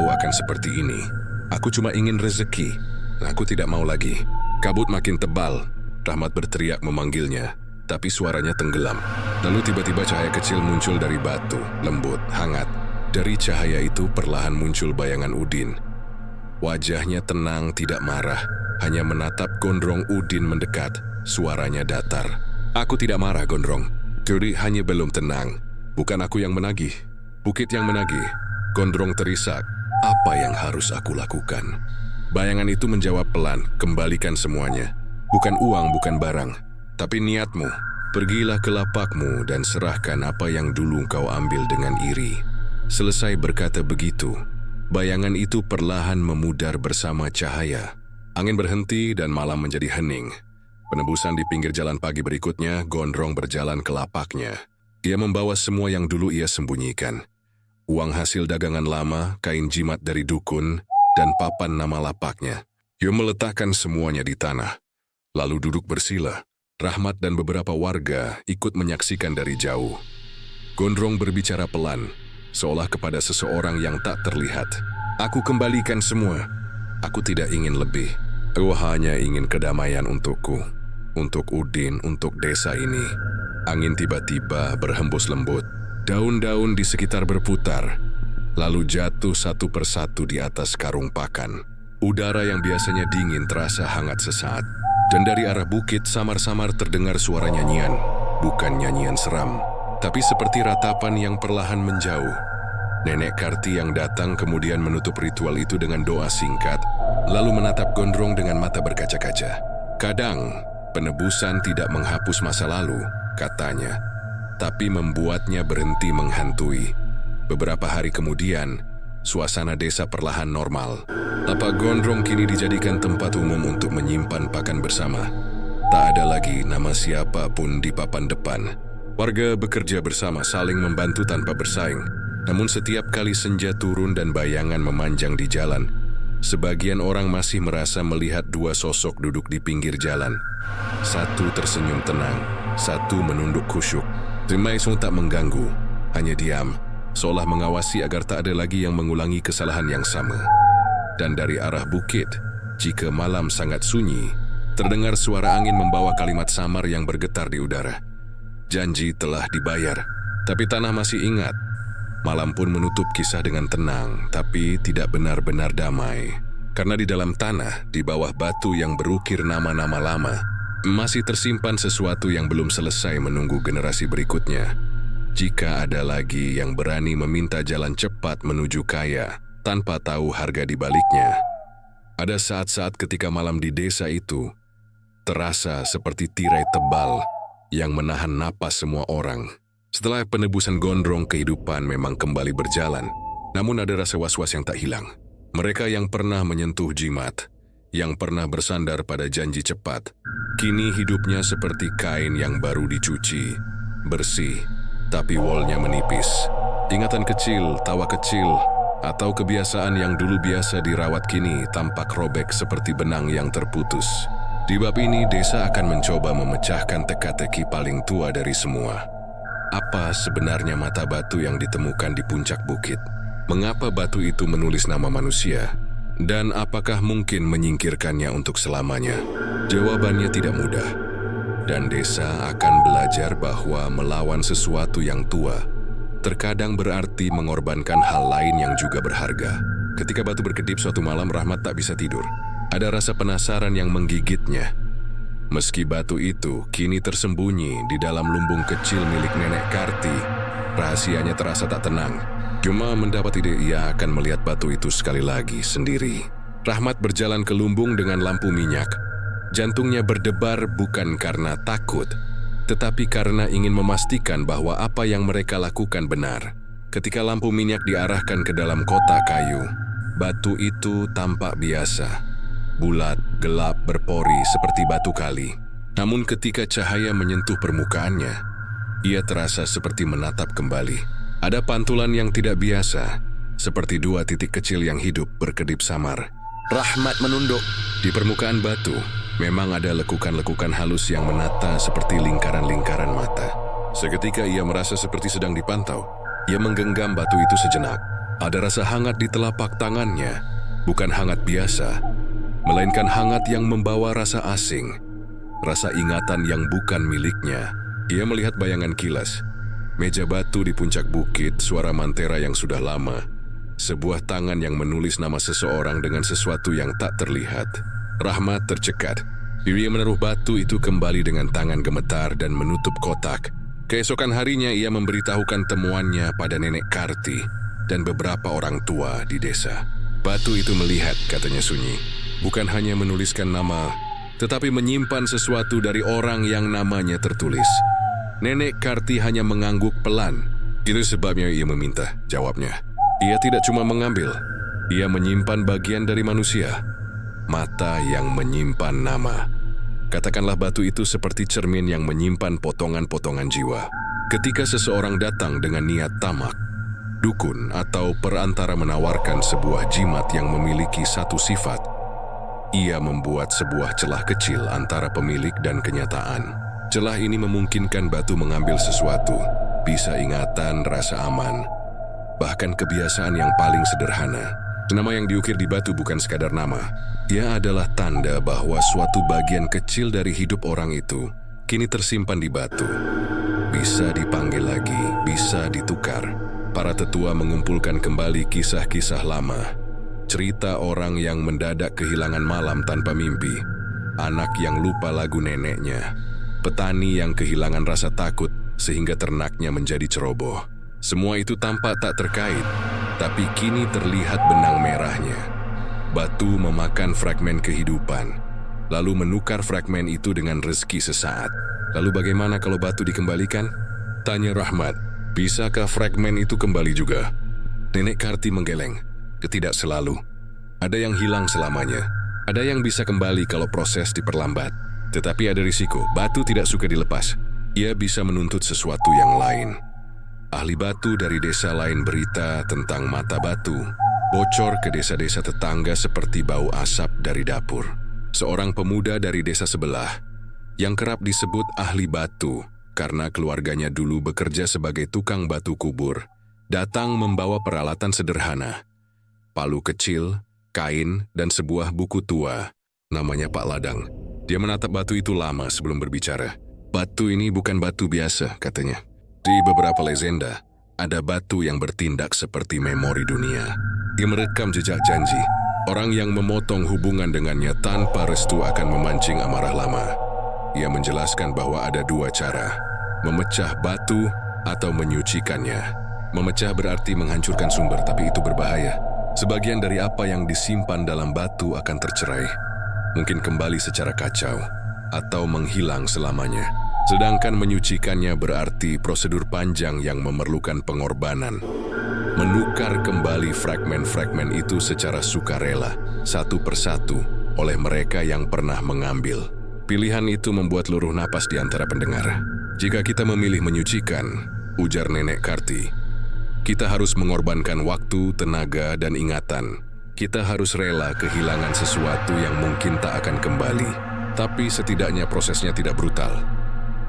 akan seperti ini. Aku cuma ingin rezeki. Aku tidak mau lagi. Kabut makin tebal. Rahmat berteriak memanggilnya, tapi suaranya tenggelam. Lalu tiba-tiba cahaya kecil muncul dari batu, lembut, hangat. Dari cahaya itu perlahan muncul bayangan Udin. Wajahnya tenang, tidak marah, hanya menatap Gondrong. Udin mendekat, suaranya datar. Aku tidak marah, Gondrong. Kuri hanya belum tenang. Bukan aku yang menagih, bukit yang menagih. Gondrong terisak. Apa yang harus aku lakukan? Bayangan itu menjawab pelan, kembalikan semuanya. Bukan uang, bukan barang, tapi niatmu. Pergilah ke lapakmu dan serahkan apa yang dulu kau ambil dengan iri. Selesai berkata begitu, bayangan itu perlahan memudar bersama cahaya. Angin berhenti dan malam menjadi hening. Penebusan di pinggir jalan pagi berikutnya, Gondrong berjalan ke lapaknya. Dia membawa semua yang dulu ia sembunyikan. Uang hasil dagangan lama, kain jimat dari dukun, dan papan nama lapaknya. Ia meletakkan semuanya di tanah, lalu duduk bersila. Rahmat dan beberapa warga ikut menyaksikan dari jauh. Gondrong berbicara pelan, seolah kepada seseorang yang tak terlihat. Aku kembalikan semua. Aku tidak ingin lebih. Aku hanya ingin kedamaian untukku, untuk Udin, untuk desa ini. Angin tiba-tiba berhembus lembut. Daun-daun di sekitar berputar, lalu jatuh satu persatu di atas karung pakan. Udara yang biasanya dingin terasa hangat sesaat. Dan dari arah bukit samar-samar terdengar suara nyanyian. Bukan nyanyian seram, tapi seperti ratapan yang perlahan menjauh. Nenek Karti yang datang kemudian menutup ritual itu dengan doa singkat, lalu menatap Gondrong dengan mata berkaca-kaca. Kadang, penebusan tidak menghapus masa lalu, katanya, tapi membuatnya berhenti menghantui. Beberapa hari kemudian, suasana desa perlahan normal. Lapak Gondrong kini dijadikan tempat umum untuk menyimpan pakan bersama. Tak ada lagi nama siapapun di papan depan. Warga bekerja bersama saling membantu tanpa bersaing. Namun setiap kali senja turun dan bayangan memanjang di jalan, sebagian orang masih merasa melihat dua sosok duduk di pinggir jalan. Satu tersenyum tenang, satu menunduk khusyuk. Trimaisung tak mengganggu, hanya diam, seolah mengawasi agar tak ada lagi yang mengulangi kesalahan yang sama. Dan dari arah bukit, jika malam sangat sunyi, terdengar suara angin membawa kalimat samar yang bergetar di udara. Janji telah dibayar, tapi tanah masih ingat. Malam pun menutup kisah dengan tenang, tapi tidak benar-benar damai. Karena di dalam tanah, di bawah batu yang berukir nama-nama lama, masih tersimpan sesuatu yang belum selesai menunggu generasi berikutnya. Jika ada lagi yang berani meminta jalan cepat menuju kaya, tanpa tahu harga di baliknya. Ada saat-saat ketika malam di desa itu, terasa seperti tirai tebal yang menahan napas semua orang. Setelah penebusan Gondrong, kehidupan memang kembali berjalan. Namun ada rasa was-was yang tak hilang. Mereka yang pernah menyentuh jimat, yang pernah bersandar pada janji cepat, kini hidupnya seperti kain yang baru dicuci, bersih, tapi wolnya menipis. Ingatan kecil, tawa kecil, atau kebiasaan yang dulu biasa dirawat kini tampak robek seperti benang yang terputus. Di bab ini, desa akan mencoba memecahkan teka-teki paling tua dari semua. Apa sebenarnya mata batu yang ditemukan di puncak bukit? Mengapa batu itu menulis nama manusia? Dan apakah mungkin menyingkirkannya untuk selamanya? Jawabannya tidak mudah. Dan desa akan belajar bahwa melawan sesuatu yang tua terkadang berarti mengorbankan hal lain yang juga berharga. Ketika batu berkedip suatu malam, Rahmat tak bisa tidur. Ada rasa penasaran yang menggigitnya. Meski batu itu kini tersembunyi di dalam lumbung kecil milik Nenek Karti, rahasianya terasa tak tenang. Cuma mendapat ide ia akan melihat batu itu sekali lagi sendiri. Rahmat berjalan ke lumbung dengan lampu minyak. Jantungnya berdebar bukan karena takut, tetapi karena ingin memastikan bahwa apa yang mereka lakukan benar. Ketika lampu minyak diarahkan ke dalam kotak kayu, batu itu tampak biasa. Bulat, gelap, berpori seperti batu kali. Namun ketika cahaya menyentuh permukaannya, ia terasa seperti menatap kembali. Ada pantulan yang tidak biasa, seperti dua titik kecil yang hidup berkedip samar. Rahmat menunduk. Di permukaan batu, memang ada lekukan-lekukan halus yang menata seperti lingkaran-lingkaran mata. Seketika ia merasa seperti sedang dipantau. Ia menggenggam batu itu sejenak. Ada rasa hangat di telapak tangannya, bukan hangat biasa, melainkan hangat yang membawa rasa asing, rasa ingatan yang bukan miliknya. Ia melihat bayangan kilas, meja batu di puncak bukit, suara mantera yang sudah lama, sebuah tangan yang menulis nama seseorang dengan sesuatu yang tak terlihat. Rahmat tercekat. Ia menaruh batu itu kembali dengan tangan gemetar dan menutup kotak. Keesokan harinya ia memberitahukan temuannya pada Nenek Karti dan beberapa orang tua di desa. Batu itu melihat, katanya sunyi. Bukan hanya menuliskan nama, tetapi menyimpan sesuatu dari orang yang namanya tertulis. Nenek Karti hanya mengangguk pelan. Itu sebabnya ia meminta, jawabnya. Ia tidak cuma mengambil, ia menyimpan bagian dari manusia. Mata yang menyimpan nama. Katakanlah batu itu seperti cermin yang menyimpan potongan-potongan jiwa. Ketika seseorang datang dengan niat tamak, dukun atau perantara menawarkan sebuah jimat yang memiliki satu sifat, ia membuat sebuah celah kecil antara pemilik dan kenyataan. Celah ini memungkinkan batu mengambil sesuatu, bisa ingatan, rasa aman, bahkan kebiasaan yang paling sederhana. Nama yang diukir di batu bukan sekadar nama. Ia adalah tanda bahwa suatu bagian kecil dari hidup orang itu kini tersimpan di batu. Bisa dipanggil lagi, bisa ditukar. Para tetua mengumpulkan kembali kisah-kisah lama. Cerita orang yang mendadak kehilangan malam tanpa mimpi. anak yang lupa lagu neneknya, petani yang kehilangan rasa takut sehingga ternaknya menjadi ceroboh. Semua itu tampak tak terkait, tapi kini terlihat benang merahnya. Batu memakan fragmen kehidupan, lalu menukar fragmen itu dengan rezeki sesaat. Lalu bagaimana kalau batu dikembalikan? Tanya Rahmat. Bisakah fragmen itu kembali juga? Nenek Karti menggeleng. Tidak selalu. Ada yang hilang selamanya. Ada yang bisa kembali kalau proses diperlambat. Tetapi ada risiko, batu tidak suka dilepas. Ia bisa menuntut sesuatu yang lain. Ahli batu dari desa lain berita tentang mata batu bocor ke desa-desa tetangga seperti bau asap dari dapur. Seorang pemuda dari desa sebelah yang kerap disebut ahli batu karena keluarganya dulu bekerja sebagai tukang batu kubur, datang membawa peralatan sederhana. Palu kecil, kain, dan sebuah buku tua. Namanya Pak Ladang. Dia menatap batu itu lama sebelum berbicara. Batu ini bukan batu biasa, katanya. Di beberapa legenda, ada batu yang bertindak seperti memori dunia. Dia merekam jejak janji. Orang yang memotong hubungan dengannya tanpa restu akan memancing amarah lama. Ia menjelaskan bahwa ada dua cara, memecah batu atau menyucikannya. Memecah berarti menghancurkan sumber, tapi itu berbahaya. Sebagian dari apa yang disimpan dalam batu akan tercerai, mungkin kembali secara kacau, atau menghilang selamanya. Sedangkan menyucikannya berarti prosedur panjang yang memerlukan pengorbanan. Menukar kembali fragmen-fragmen itu secara sukarela, satu persatu, oleh mereka yang pernah mengambil. Pilihan itu membuat luruh napas di antara pendengar. Jika kita memilih menyucikan, ujar Nenek Karti, kita harus mengorbankan waktu, tenaga, dan ingatan. Kita harus rela kehilangan sesuatu yang mungkin tak akan kembali. Tapi setidaknya prosesnya tidak brutal.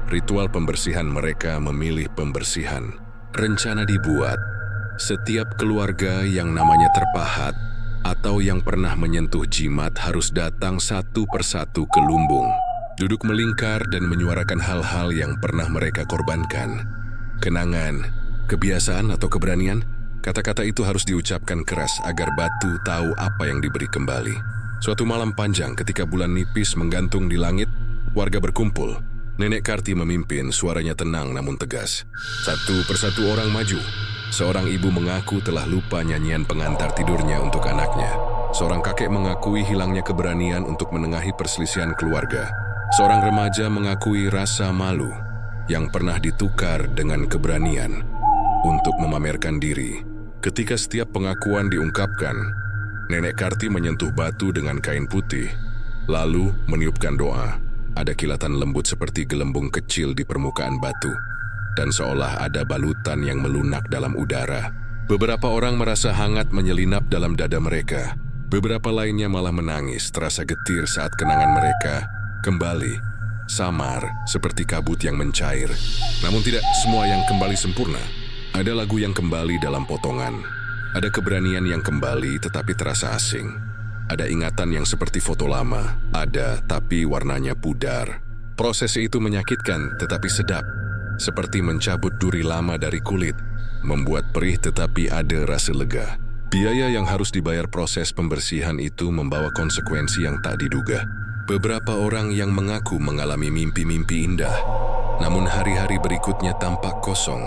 Ritual pembersihan mereka memilih pembersihan. Rencana dibuat. Setiap keluarga yang namanya terpahat atau yang pernah menyentuh jimat harus datang satu persatu ke lumbung. Duduk melingkar dan menyuarakan hal-hal yang pernah mereka korbankan. Kenangan, kebiasaan atau keberanian, kata-kata itu harus diucapkan keras agar batu tahu apa yang diberi kembali. Suatu malam panjang ketika bulan nipis menggantung di langit, warga berkumpul. Nenek Karti memimpin, suaranya tenang namun tegas. Satu persatu orang maju. Seorang ibu mengaku telah lupa nyanyian pengantar tidurnya untuk anaknya. Seorang kakek mengakui hilangnya keberanian untuk menengahi perselisihan keluarga. Seorang remaja mengakui rasa malu yang pernah ditukar dengan keberanian untuk memamerkan diri. Ketika setiap pengakuan diungkapkan, Nenek Karti menyentuh batu dengan kain putih, lalu meniupkan doa. Ada kilatan lembut seperti gelembung kecil di permukaan batu, dan seolah ada balutan yang melunak dalam udara. Beberapa orang merasa hangat menyelinap dalam dada mereka. Beberapa lainnya malah menangis, terasa getir saat kenangan mereka kembali, samar seperti kabut yang mencair. Namun tidak semua yang kembali sempurna. Ada lagu yang kembali dalam potongan. Ada keberanian yang kembali tetapi terasa asing. Ada ingatan yang seperti foto lama. Ada tapi warnanya pudar. Proses itu menyakitkan tetapi sedap. Seperti mencabut duri lama dari kulit. Membuat perih tetapi ada rasa lega. Biaya yang harus dibayar proses pembersihan itu membawa konsekuensi yang tak diduga. Beberapa orang yang mengaku mengalami mimpi-mimpi indah, namun hari-hari berikutnya tampak kosong.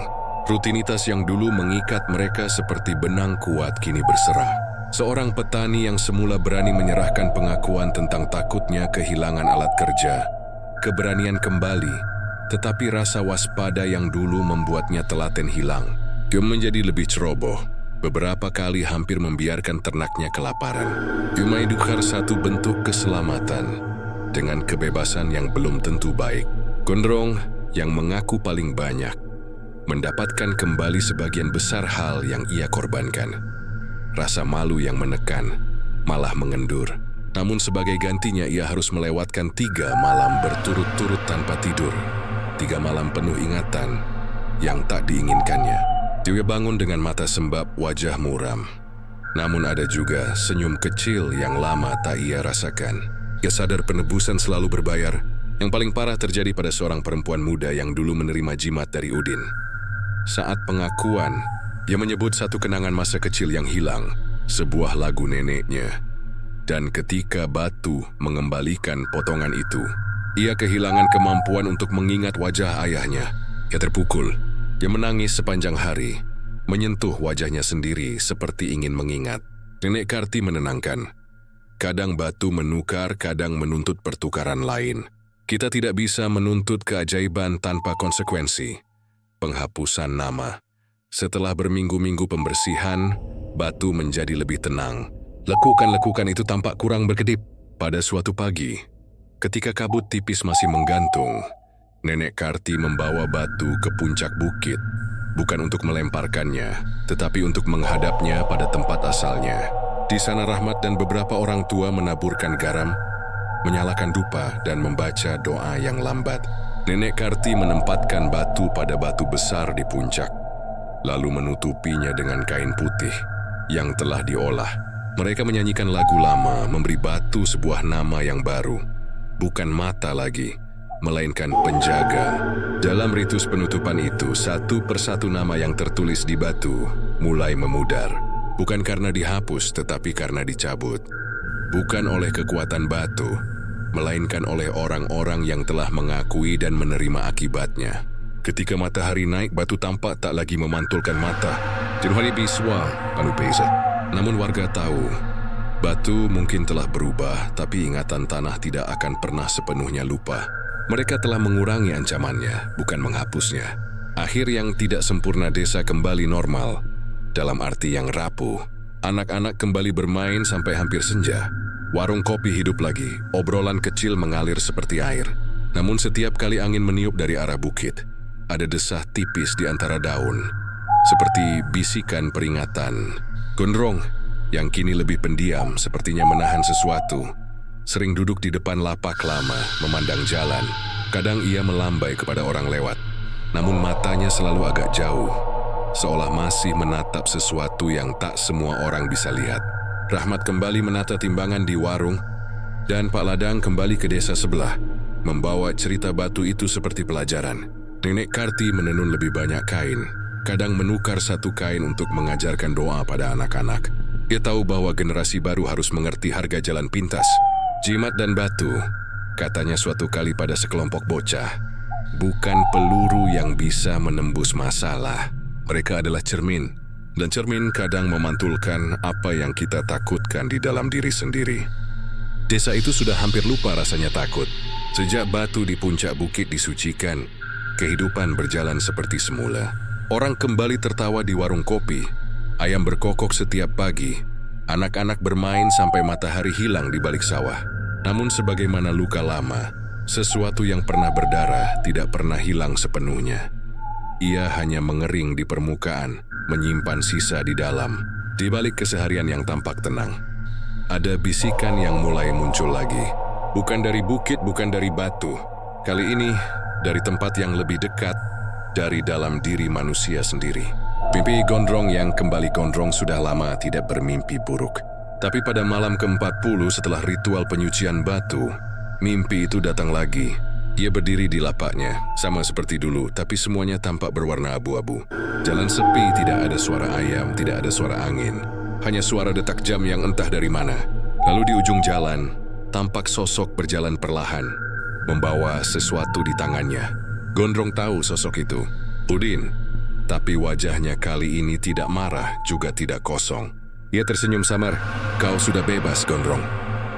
Rutinitas yang dulu mengikat mereka seperti benang kuat kini berserah. Seorang petani yang semula berani menyerahkan pengakuan tentang takutnya kehilangan alat kerja. Keberanian kembali, tetapi rasa waspada yang dulu membuatnya telaten hilang. Dia menjadi lebih ceroboh. Beberapa kali hampir membiarkan ternaknya kelaparan. Cuma idukar satu bentuk keselamatan dengan kebebasan yang belum tentu baik. Gondrong yang mengaku paling banyak mendapatkan kembali sebagian besar hal yang ia korbankan. Rasa malu yang menekan malah mengendur. Namun sebagai gantinya ia harus melewatkan 3 malam berturut-turut tanpa tidur. 3 malam penuh ingatan yang tak diinginkannya. Dia bangun dengan mata sembab, wajah muram. Namun ada juga senyum kecil yang lama tak ia rasakan. Ia sadar penebusan selalu berbayar. Yang paling parah terjadi pada seorang perempuan muda yang dulu menerima jimat dari Udin. Saat pengakuan, dia menyebut satu kenangan masa kecil yang hilang, sebuah lagu neneknya. Dan ketika Batu mengembalikan potongan itu, ia kehilangan kemampuan untuk mengingat wajah ayahnya. Ia terpukul. Dia menangis sepanjang hari, menyentuh wajahnya sendiri seperti ingin mengingat. Nenek Karti menenangkan. Kadang Batu menukar, kadang menuntut pertukaran lain. Kita tidak bisa menuntut keajaiban tanpa konsekuensi. Penghapusan nama. Setelah berminggu-minggu pembersihan, Batu menjadi lebih tenang. Lekukan-lekukan itu tampak kurang berkedip. Pada suatu pagi, ketika kabut tipis masih menggantung, Nenek Karti membawa Batu ke puncak bukit. Bukan untuk melemparkannya, tetapi untuk menghadapnya pada tempat asalnya. Di sana Rahmat dan beberapa orang tua menaburkan garam, menyalakan dupa dan membaca doa yang lambat. Nenek Karti menempatkan Batu pada batu besar di puncak, lalu menutupinya dengan kain putih yang telah diolah. Mereka menyanyikan lagu lama, memberi Batu sebuah nama yang baru. Bukan mata lagi, melainkan penjaga. Dalam ritus penutupan itu, satu persatu nama yang tertulis di Batu mulai memudar. Bukan karena dihapus, tetapi karena dicabut. Bukan oleh kekuatan Batu, melainkan oleh orang-orang yang telah mengakui dan menerima akibatnya. Ketika matahari naik, Batu tampak tak lagi memantulkan mata. Jenuhari biswa, panupesa. Namun warga tahu, Batu mungkin telah berubah, tapi ingatan tanah tidak akan pernah sepenuhnya lupa. Mereka telah mengurangi ancamannya, bukan menghapusnya. Akhir yang tidak sempurna desa kembali normal, dalam arti yang rapuh. Anak-anak kembali bermain sampai hampir senja. Warung kopi hidup lagi, obrolan kecil mengalir seperti air. Namun setiap kali angin meniup dari arah bukit, ada desah tipis di antara daun, seperti bisikan peringatan. Gondrong, yang kini lebih pendiam, sepertinya menahan sesuatu, sering duduk di depan lapak lama, memandang jalan. Kadang ia melambai kepada orang lewat, namun matanya selalu agak jauh, seolah masih menatap sesuatu yang tak semua orang bisa lihat. Rahmat kembali menata timbangan di warung, dan Pak Ladang kembali ke desa sebelah, membawa cerita Batu itu seperti pelajaran. Nenek Karti menenun lebih banyak kain, kadang menukar satu kain untuk mengajarkan doa pada anak-anak. Dia tahu bahwa generasi baru harus mengerti harga jalan pintas. Jimat dan batu, katanya suatu kali pada sekelompok bocah, bukan peluru yang bisa menembus masalah. Mereka adalah cermin, dan cermin kadang memantulkan apa yang kita takutkan di dalam diri sendiri. Desa itu sudah hampir lupa rasanya takut. Sejak Batu di puncak bukit disucikan, kehidupan berjalan seperti semula. Orang kembali tertawa di warung kopi, ayam berkokok setiap pagi, anak-anak bermain sampai matahari hilang di balik sawah. Namun sebagaimana luka lama, sesuatu yang pernah berdarah tidak pernah hilang sepenuhnya. Ia hanya mengering di permukaan, menyimpan sisa di dalam. Di balik keseharian yang tampak tenang, ada bisikan yang mulai muncul lagi. Bukan dari bukit, bukan dari batu. Kali ini dari tempat yang lebih dekat, dari dalam diri manusia sendiri. Mimpi Gondrong yang kembali gondrong sudah lama tidak bermimpi buruk. Tapi pada malam ke-40 setelah ritual penyucian Batu, mimpi itu datang lagi. Ia berdiri di lapaknya, sama seperti dulu, tapi semuanya tampak berwarna abu-abu. Jalan sepi, tidak ada suara ayam, tidak ada suara angin. Hanya suara detak jam yang entah dari mana. Lalu di ujung jalan, tampak sosok berjalan perlahan, membawa sesuatu di tangannya. Gondrong tahu sosok itu, Udin. Tapi wajahnya kali ini tidak marah, juga tidak kosong. Ia tersenyum samar. Kau sudah bebas, Gondrong.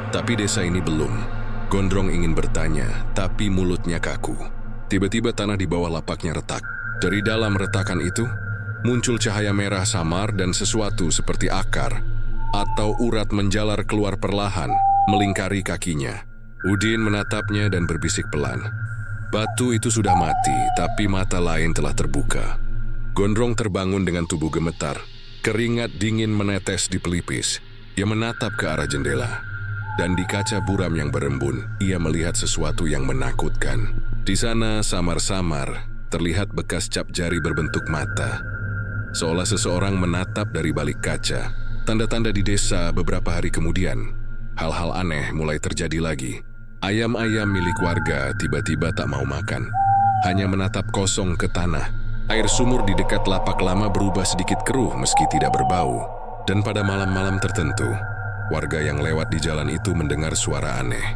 Tapi desa ini belum. Gondrong ingin bertanya, tapi mulutnya kaku. Tiba-tiba tanah di bawah lapaknya retak. Dari dalam retakan itu, muncul cahaya merah samar dan sesuatu seperti akar atau urat menjalar keluar perlahan, melingkari kakinya. Udin menatapnya dan berbisik pelan. Batu itu sudah mati, tapi mata lain telah terbuka. Gondrong terbangun dengan tubuh gemetar. Keringat dingin menetes di pelipis. Ia menatap ke arah jendela. Dan di kaca buram yang berembun, ia melihat sesuatu yang menakutkan. Di sana samar-samar terlihat bekas cap jari berbentuk mata. Seolah seseorang menatap dari balik kaca. Tanda-tanda di desa beberapa hari kemudian. Hal-hal aneh mulai terjadi lagi. Ayam-ayam milik warga tiba-tiba tak mau makan. Hanya menatap kosong ke tanah. Air sumur di dekat lapak lama berubah sedikit keruh meski tidak berbau. Dan pada malam-malam tertentu, Warga yang lewat di jalan itu mendengar suara aneh.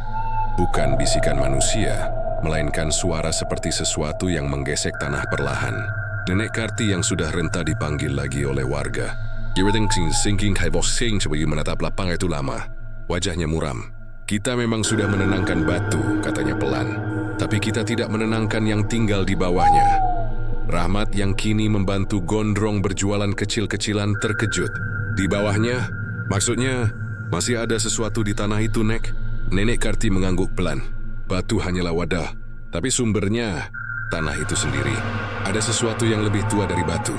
Bukan bisikan manusia, melainkan suara seperti sesuatu yang menggesek tanah perlahan. Nenek Karti yang sudah renta dipanggil lagi oleh warga. Sinking Haibosing sebagai menatap lapang itu lama. Wajahnya muram. Kita memang sudah menenangkan batu, katanya pelan. Tapi kita tidak menenangkan yang tinggal di bawahnya. Rahmat yang kini membantu Gondrong berjualan kecil-kecilan terkejut. Di bawahnya? Maksudnya, masih ada sesuatu di tanah itu, Nek? Nenek Karti mengangguk pelan. Batu hanyalah wadah, tapi sumbernya tanah itu sendiri. Ada sesuatu yang lebih tua dari batu.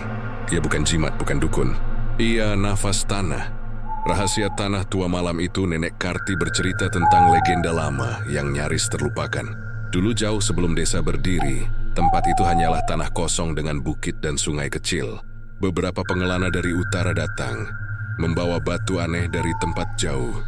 Ia bukan jimat, bukan dukun. Ia nafas tanah. Rahasia tanah tua malam itu Nenek Karti bercerita tentang legenda lama yang nyaris terlupakan. Dulu jauh sebelum desa berdiri, tempat itu hanyalah tanah kosong dengan bukit dan sungai kecil. Beberapa pengelana dari utara datang, membawa batu aneh dari tempat jauh.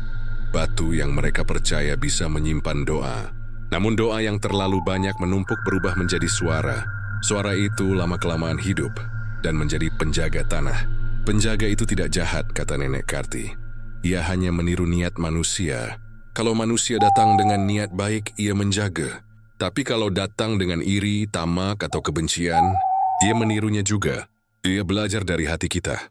Batu yang mereka percaya bisa menyimpan doa. Namun doa yang terlalu banyak menumpuk berubah menjadi suara. Suara itu lama-kelamaan hidup dan menjadi penjaga tanah. Penjaga itu tidak jahat, kata Nenek Karti. Ia hanya meniru niat manusia. Kalau manusia datang dengan niat baik, ia menjaga. Tapi kalau datang dengan iri, tamak, atau kebencian, ia menirunya juga. Ia belajar dari hati kita.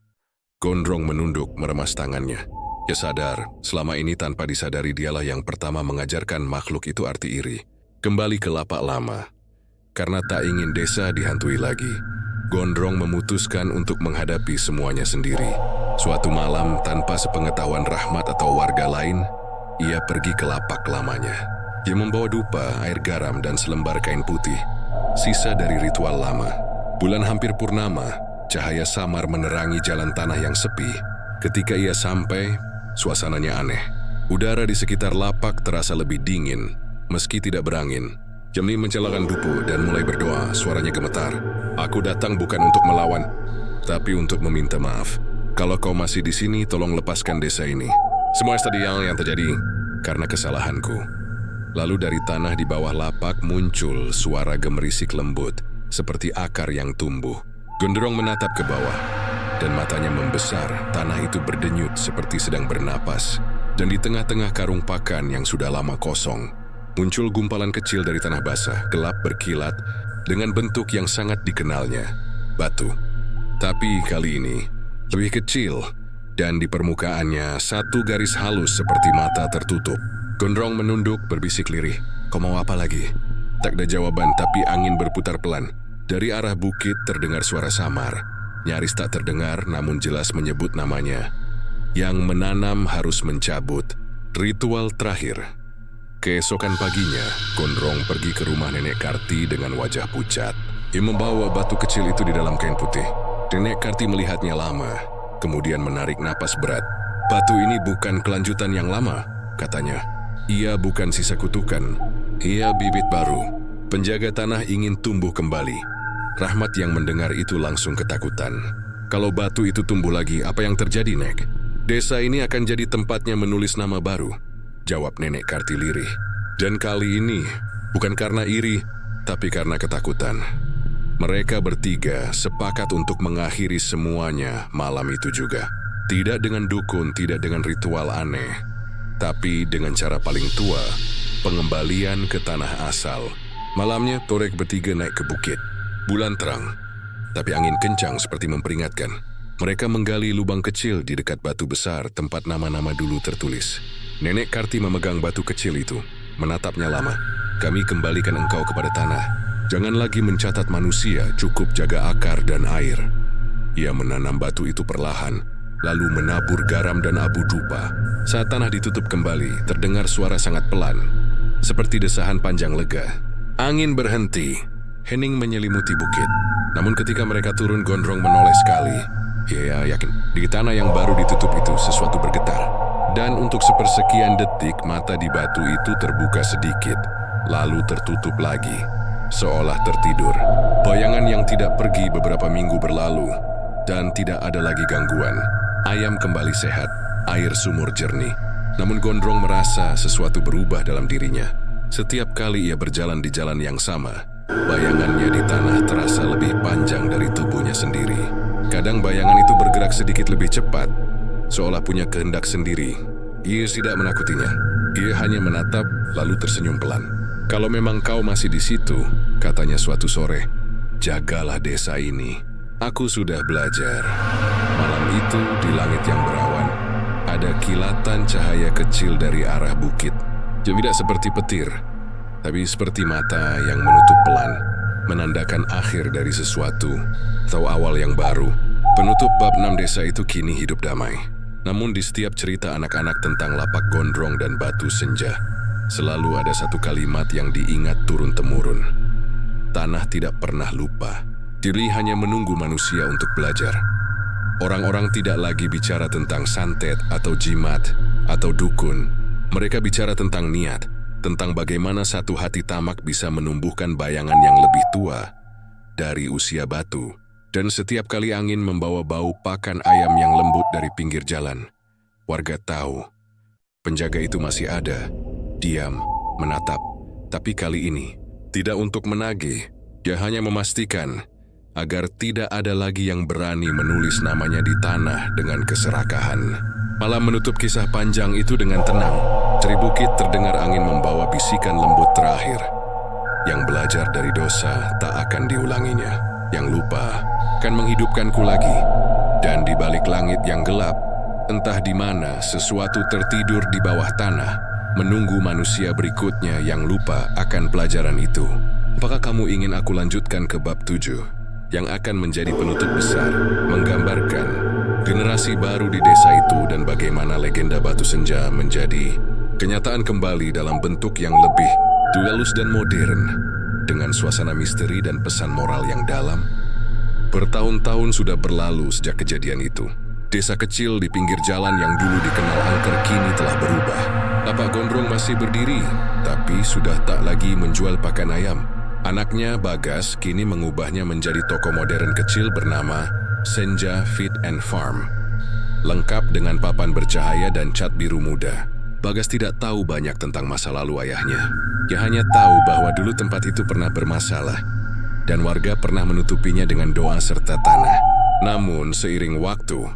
Gondrong menunduk meremas tangannya. Ia sadar, selama ini tanpa disadari dialah yang pertama mengajarkan makhluk itu arti iri. Kembali ke lapak lama. Karena tak ingin desa dihantui lagi, Gondrong memutuskan untuk menghadapi semuanya sendiri. Suatu malam, tanpa sepengetahuan Rahmat atau warga lain, ia pergi ke lapak lamanya. Ia membawa dupa, air garam, dan selembar kain putih, sisa dari ritual lama. Bulan hampir purnama, cahaya samar menerangi jalan tanah yang sepi. Ketika ia sampai, suasananya aneh. Udara di sekitar lapak terasa lebih dingin, meski tidak berangin. Jemni mencelakan dupu dan mulai berdoa, suaranya gemetar. Aku datang bukan untuk melawan, tapi untuk meminta maaf. Kalau kau masih di sini, tolong lepaskan desa ini. Semua tadi yang terjadi karena kesalahanku. Lalu dari tanah di bawah lapak muncul suara gemerisik lembut, seperti akar yang tumbuh. Gondrong menatap ke bawah, dan matanya membesar. Tanah itu berdenyut seperti sedang bernapas. Dan di tengah-tengah karung pakan yang sudah lama kosong, muncul gumpalan kecil dari tanah basah, gelap berkilat, dengan bentuk yang sangat dikenalnya, batu. Tapi kali ini, lebih kecil, dan di permukaannya satu garis halus seperti mata tertutup. Gondrong menunduk berbisik lirih, kau mau apa lagi? Tak ada jawaban, tapi angin berputar pelan. Dari arah bukit terdengar suara samar, nyaris tak terdengar namun jelas menyebut namanya. Yang menanam harus mencabut. Ritual terakhir. Keesokan paginya, Gondrong pergi ke rumah Nenek Karti dengan wajah pucat. Ia membawa batu kecil itu di dalam kain putih. Nenek Karti melihatnya lama, kemudian menarik napas berat. Batu ini bukan kelanjutan yang lama, katanya. Ia bukan sisa kutukan, ia bibit baru. Penjaga tanah ingin tumbuh kembali. Rahmat yang mendengar itu langsung ketakutan. Kalau batu itu tumbuh lagi, apa yang terjadi, Nek? Desa ini akan jadi tempatnya menulis nama baru, jawab Nenek Karti lirih. Dan kali ini, bukan karena iri, tapi karena ketakutan. Mereka bertiga sepakat untuk mengakhiri semuanya malam itu juga. Tidak dengan dukun, tidak dengan ritual aneh, tapi dengan cara paling tua, pengembalian ke tanah asal. Malamnya, Torek bertiga naik ke bukit. Bulan terang, tapi angin kencang seperti memperingatkan. Mereka menggali lubang kecil di dekat batu besar tempat nama-nama dulu tertulis. Nenek Karti memegang batu kecil itu, menatapnya lama. Kami kembalikan engkau kepada tanah. Jangan lagi mencatat manusia, cukup jaga akar dan air. Ia menanam batu itu perlahan, lalu menabur garam dan abu dupa. Saat tanah ditutup kembali, terdengar suara sangat pelan, seperti desahan panjang lega. Angin berhenti, hening menyelimuti bukit. Namun ketika mereka turun, Gondrong menoleh sekali. Ia yakin, di tanah yang baru ditutup itu sesuatu bergetar. Dan untuk sepersekian detik, mata di batu itu terbuka sedikit, lalu tertutup lagi, seolah tertidur. Bayangan yang tidak pergi beberapa minggu berlalu, dan tidak ada lagi gangguan. Ayam kembali sehat, air sumur jernih. Namun Gondrong merasa sesuatu berubah dalam dirinya. Setiap kali ia berjalan di jalan yang sama, bayangannya di tanah terasa lebih panjang dari tubuhnya sendiri. Kadang bayangan itu bergerak sedikit lebih cepat, seolah punya kehendak sendiri. Ia tidak menakutinya. Ia hanya menatap lalu tersenyum pelan. "Kalau memang kau masih di situ," katanya suatu sore, "jagalah desa ini. Aku sudah belajar." Malam itu di langit yang berawan, ada kilatan cahaya kecil dari arah bukit. Tidak seperti petir, tapi seperti mata yang menutup pelan, menandakan akhir dari sesuatu atau awal yang baru. Penutup bab 6 desa itu kini hidup damai. Namun di setiap cerita anak-anak tentang lapak gondrong dan batu senja, selalu ada satu kalimat yang diingat turun-temurun. Tanah tidak pernah lupa. Diri hanya menunggu manusia untuk belajar. Orang-orang tidak lagi bicara tentang santet atau jimat atau dukun. Mereka bicara tentang niat, tentang bagaimana satu hati tamak bisa menumbuhkan bayangan yang lebih tua dari usia batu. Dan setiap kali angin membawa bau pakan ayam yang lembut dari pinggir jalan, warga tahu penjaga itu masih ada, diam, menatap. Tapi kali ini, tidak untuk menagih, dia hanya memastikan agar tidak ada lagi yang berani menulis namanya di tanah dengan keserakahan. Malam menutup kisah panjang itu dengan tenang. Dari bukit terdengar angin membawa bisikan lembut terakhir. Yang belajar dari dosa tak akan diulanginya. Yang lupa akan menghidupkanku lagi. Dan di balik langit yang gelap, entah di mana sesuatu tertidur di bawah tanah, menunggu manusia berikutnya yang lupa akan pelajaran itu. Apakah kamu ingin aku lanjutkan ke bab 7, yang akan menjadi penutup besar, menggambarkan generasi baru di desa itu dan bagaimana legenda batu senja menjadi kenyataan kembali dalam bentuk yang lebih halus dan modern, dengan suasana misteri dan pesan moral yang dalam? Bertahun-tahun sudah berlalu sejak kejadian itu. Desa kecil di pinggir jalan yang dulu dikenal angker kini telah berubah. Lapak gondrong masih berdiri, tapi sudah tak lagi menjual pakan ayam. Anaknya, Bagas, kini mengubahnya menjadi toko modern kecil bernama Senja Feed and Farm. Lengkap dengan papan bercahaya dan cat biru muda. Bagas tidak tahu banyak tentang masa lalu ayahnya. Dia hanya tahu bahwa dulu tempat itu pernah bermasalah, dan warga pernah menutupinya dengan doa serta tanah. Namun, seiring waktu,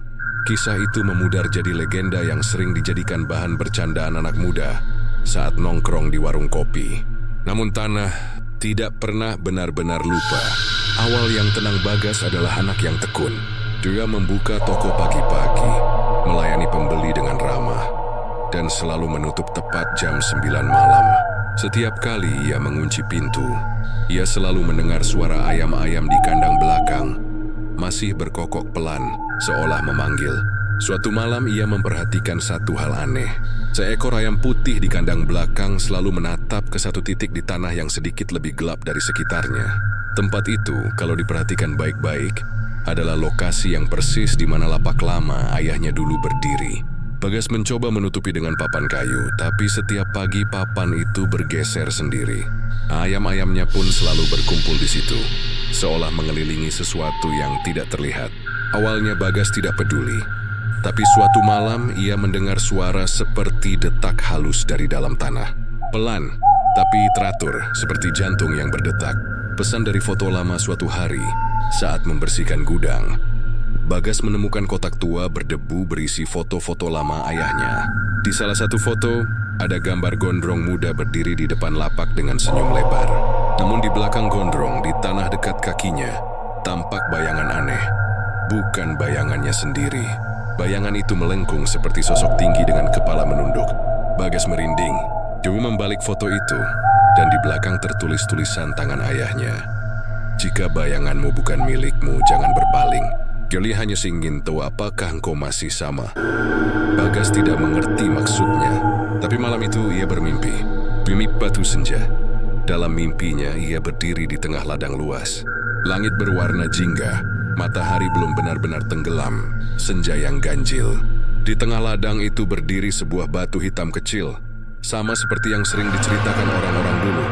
kisah itu memudar jadi legenda yang sering dijadikan bahan bercandaan anak muda saat nongkrong di warung kopi. Namun tanah tidak pernah benar-benar lupa. Awal yang tenang Bagas adalah anak yang tekun. Dia membuka toko pagi-pagi, melayani pembeli dengan ramah, dan selalu menutup tepat jam 9 malam. Setiap kali ia mengunci pintu, ia selalu mendengar suara ayam-ayam di kandang belakang, masih berkokok pelan, seolah memanggil. Suatu malam ia memperhatikan satu hal aneh. Seekor ayam putih di kandang belakang selalu menatap ke satu titik di tanah yang sedikit lebih gelap dari sekitarnya. Tempat itu, kalau diperhatikan baik-baik, adalah lokasi yang persis di mana lapak lama ayahnya dulu berdiri. Bagas mencoba menutupi dengan papan kayu, tapi setiap pagi papan itu bergeser sendiri. Ayam-ayamnya pun selalu berkumpul di situ, seolah mengelilingi sesuatu yang tidak terlihat. Awalnya Bagas tidak peduli, tapi suatu malam ia mendengar suara seperti detak halus dari dalam tanah. Pelan, tapi teratur, seperti jantung yang berdetak. Pesan dari foto lama suatu hari, saat membersihkan gudang. Bagas menemukan kotak tua berdebu berisi foto-foto lama ayahnya. Di salah satu foto, ada gambar gondrong muda berdiri di depan lapak dengan senyum lebar. Namun di belakang gondrong, di tanah dekat kakinya, tampak bayangan aneh. Bukan bayangannya sendiri. Bayangan itu melengkung seperti sosok tinggi dengan kepala menunduk. Bagas merinding. Dia membalik foto itu, dan di belakang tertulis tulisan tangan ayahnya. "Jika bayanganmu bukan milikmu, jangan berpaling. Kelly hanya ingin tahu apakah engkau masih sama." Bagas tidak mengerti maksudnya, tapi malam itu ia bermimpi. Mimpi batu senja. Dalam mimpinya ia berdiri di tengah ladang luas. Langit berwarna jingga, matahari belum benar-benar tenggelam, senja yang ganjil. Di tengah ladang itu berdiri sebuah batu hitam kecil, sama seperti yang sering diceritakan orang-orang dulu.